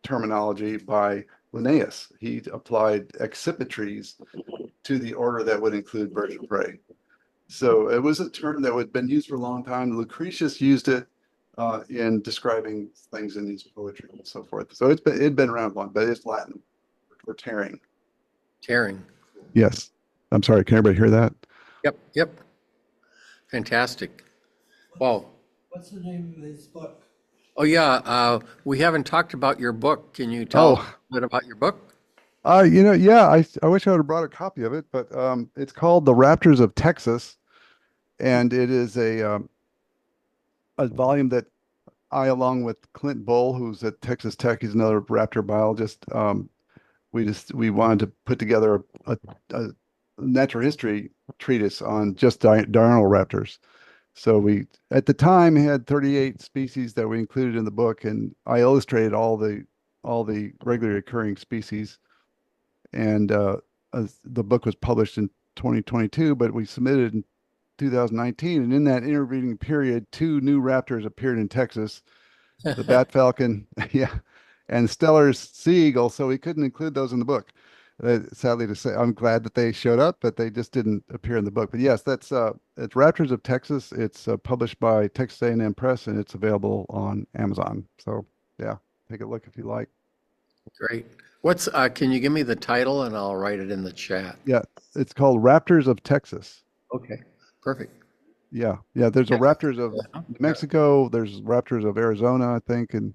terminology by Linnaeus. He applied accipitries to the order that would include birds of prey. So it was a term that had been used for a long time. Lucretius used it in describing things in his poetry and so forth. So it'd been around long, but it's Latin for tearing. Tearing. Yes. I'm sorry. Can everybody hear that? Yep. Fantastic. Well, What's the name of this book? oh yeah, we haven't talked about your book. Can you tell us a bit about your book? Yeah, I wish I would have brought a copy of it, but it's called The Raptors of Texas, and it is a volume that I, along with Clint Boal, who's at Texas Tech, he's another raptor biologist. We wanted to put together a natural history treatise on just diurnal raptors. So we, at the time, had 38 species that we included in the book, and I illustrated all the regularly occurring species. And the book was published in 2022, but we submitted 2019. And in that intervening period, two new raptors appeared in Texas, the bat falcon, yeah, and Stellar's sea eagle. So we couldn't include those in the book. Sadly to say, I'm glad that they showed up, but they just didn't appear in the book. But yes, it's Raptors of Texas. It's published by Texas A&M Press, and it's available on Amazon. So yeah, take a look if you like. Great. Can you give me the title and I'll write it in the chat? Yeah, it's called Raptors of Texas. Okay, perfect. Yeah, yeah. There's a Raptors of New Mexico. There's Raptors of Arizona, I think, and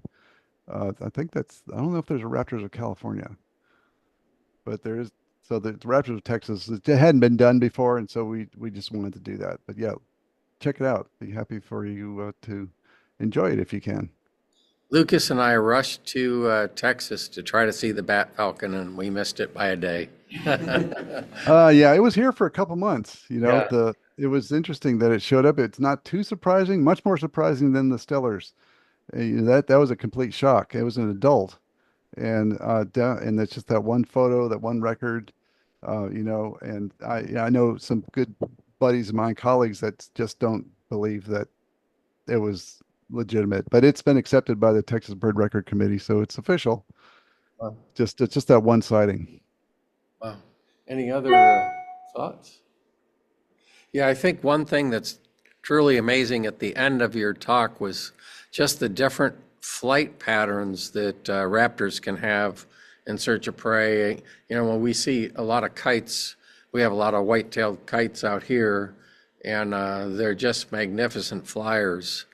I think I don't know if there's a Raptors of California, but there is. So the Raptors of Texas, it hadn't been done before, and so we just wanted to do that. But yeah, check it out. Be happy for you to enjoy it if you can. Lucas and I rushed to Texas to try to see the bat falcon, and we missed it by a day. Yeah, it was here for a couple months. Yeah. It was interesting that it showed up. It's not too surprising, much more surprising than the Stellars. That was a complete shock. It was an adult, and it's just that one photo, that one record, and I know some good buddies of mine, colleagues that just don't believe that it was legitimate, but it's been accepted by the Texas Bird Record Committee, so it's official. Wow. It's just that one sighting. Wow. Any other thoughts? Yeah, I think one thing that's truly amazing at the end of your talk was just the different flight patterns that raptors can have in search of prey. When we see a lot of kites, we have a lot of white-tailed kites out here, and they're just magnificent flyers.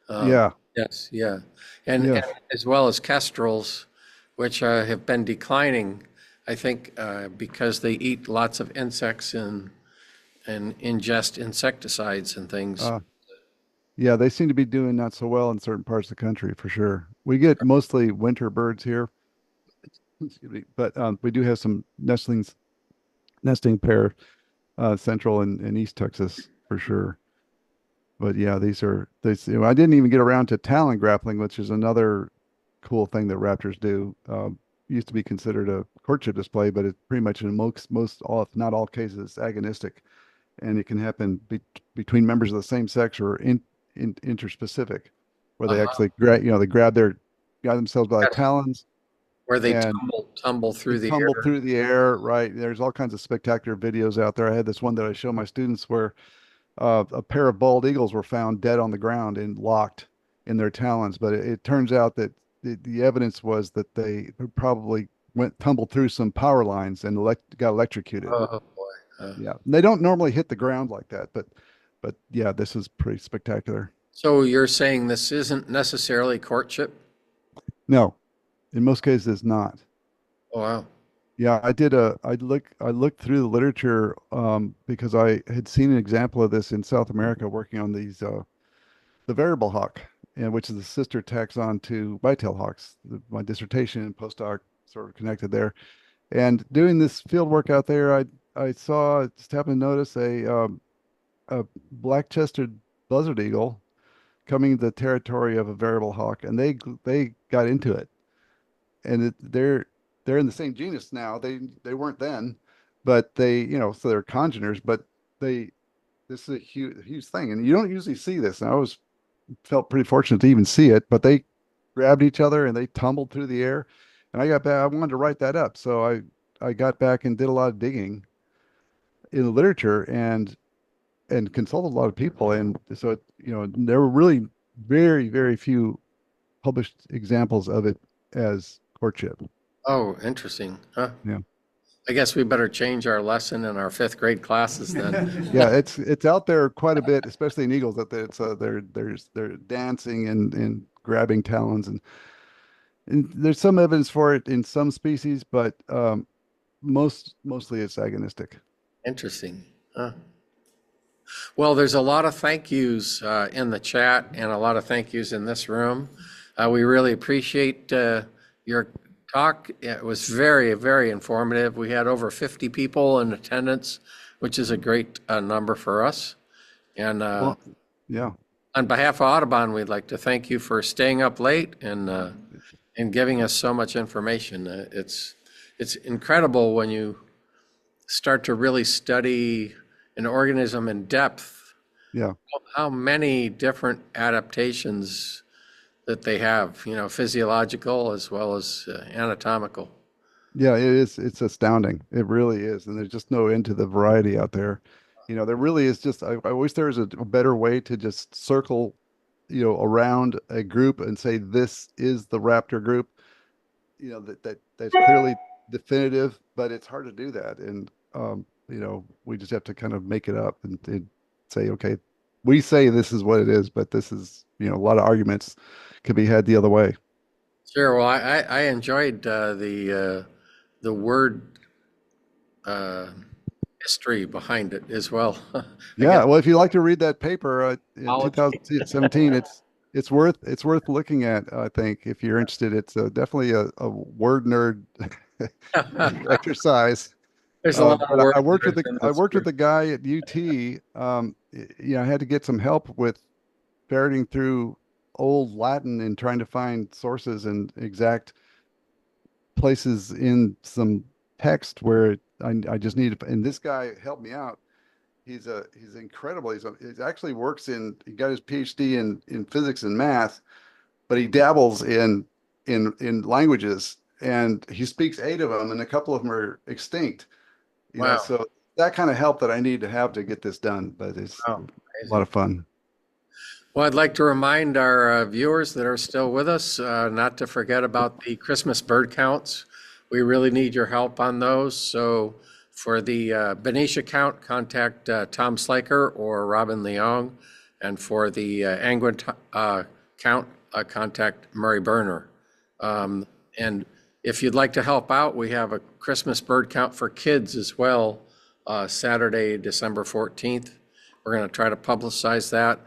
Yeah, Yes, yeah. And yes. as well as kestrels, which have been declining, I think, because they eat lots of insects and ingest insecticides and things. Yeah, they seem to be doing not so well in certain parts of the country for sure. We get mostly winter birds here, excuse me, but we do have some nesting pair, central and East Texas for sure. But yeah, I didn't even get around to talon grappling, which is another cool thing that raptors do. Used to be considered a courtship display, but it's pretty much in most all, if not all cases, it's agonistic, and it can happen between members of the same sex or interspecific, where they Uh-huh. actually they grab themselves by the talons Where they and tumble they through the tumble air. through the air. Right? There's all kinds of spectacular videos out there. I had this one that I show my students where a pair of bald eagles were found dead on the ground and locked in their talons. But it turns out that the evidence was that they probably tumbled through some power lines and got electrocuted. Oh boy. Yeah, they don't normally hit the ground like that, but yeah, this is pretty spectacular. So you're saying this isn't necessarily courtship? No, in most cases, it's not. Oh, wow. Yeah, I looked through the literature because I had seen an example of this in South America working on the variable hawk, and which is the sister taxon to whitetail hawks. My dissertation and postdoc sort of connected there. And doing this field work out there, I just happened to notice a black-chested buzzard eagle coming to the territory of a variable hawk, and they got into it, and they're in the same genus now. They weren't then, but so they're congeners, but they this is a huge thing, and you don't usually see this. And I was felt pretty fortunate to even see it, but they grabbed each other and they tumbled through the air, and I got back. I wanted to write that up, so I got back and did a lot of digging in the literature and consulted a lot of people, and so there were really very few published examples of it as courtship. Oh, interesting. Huh? Yeah. I guess we better change our lesson in our fifth grade classes then. Yeah, it's out there quite a bit, especially in eagles. That it's they're dancing and grabbing talons, and there's some evidence for it in some species, but mostly it's agonistic. Interesting. Huh? Well, there's a lot of thank yous in the chat and a lot of thank yous in this room. We really appreciate your talk. It was very informative. We had over 50 people in attendance, which is a great number for us. And Well, yeah, on behalf of Audubon, we'd like to thank you for staying up late and giving us so much information. It's incredible when you start to really study an organism in depth Yeah. how many different adaptations that they have, physiological as well as anatomical. Yeah, it is. It's astounding. It really is. And there's just no end to the variety out there. There really is just, I wish there was a better way to just circle, around a group and say, this is the Raptor group, that's clearly definitive, but it's hard to do that. And, we just have to kind of make it up and say, okay, we say this is what it is, but this is, a lot of arguments could be had the other way. Sure. Well, I enjoyed the word uh, history behind it as well. Yeah, well, if you like to read that paper in Ecology. 2017, it's worth looking at. I think if you're interested, it's definitely a word nerd exercise. There's a lot of But work. I worked with in I this worked with group. the guy at UT. I had to get some help with ferreting through old Latin and trying to find sources and exact places in some text where I just needed. And this guy helped me out. He's incredible. He actually works he got his PhD in physics and math, but he dabbles in languages, and he speaks 8 of them, and a couple of them are extinct. Wow. So that kind of help that I need to have to get this done, but it's Wow. a lot Amazing. of fun. Well, I'd like to remind our viewers that are still with us not to forget about the Christmas bird counts. We really need your help on those. So for the Benicia count, contact Tom Slaker or Robin Leong. And for the Angwin count, contact Murray Berner. And if you'd like to help out, we have a Christmas bird count for kids as well, Saturday, December 14th. We're going to try to publicize that.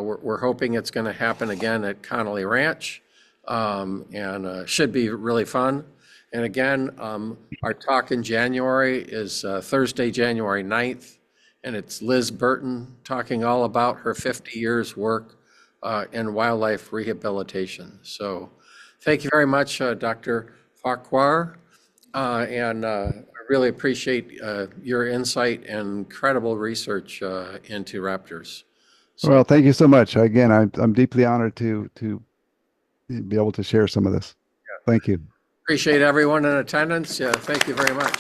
We're hoping it's going to happen again at Connolly Ranch, and should be really fun. And again, our talk in January is Thursday, January 9th, and it's Liz Burton talking all about her 50 years work in wildlife rehabilitation. So thank you very much, Dr. Farquhar, and I really appreciate your insight and incredible research into raptors. Well, So thank you so much. Again, I'm deeply honored to be able to share some of this. Thank you. appreciate everyone in attendance. Yeah, thank you very much.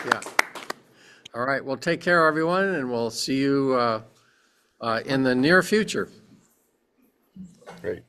Yeah. All right. Well, take care, everyone, and we'll see you in the near future. Great.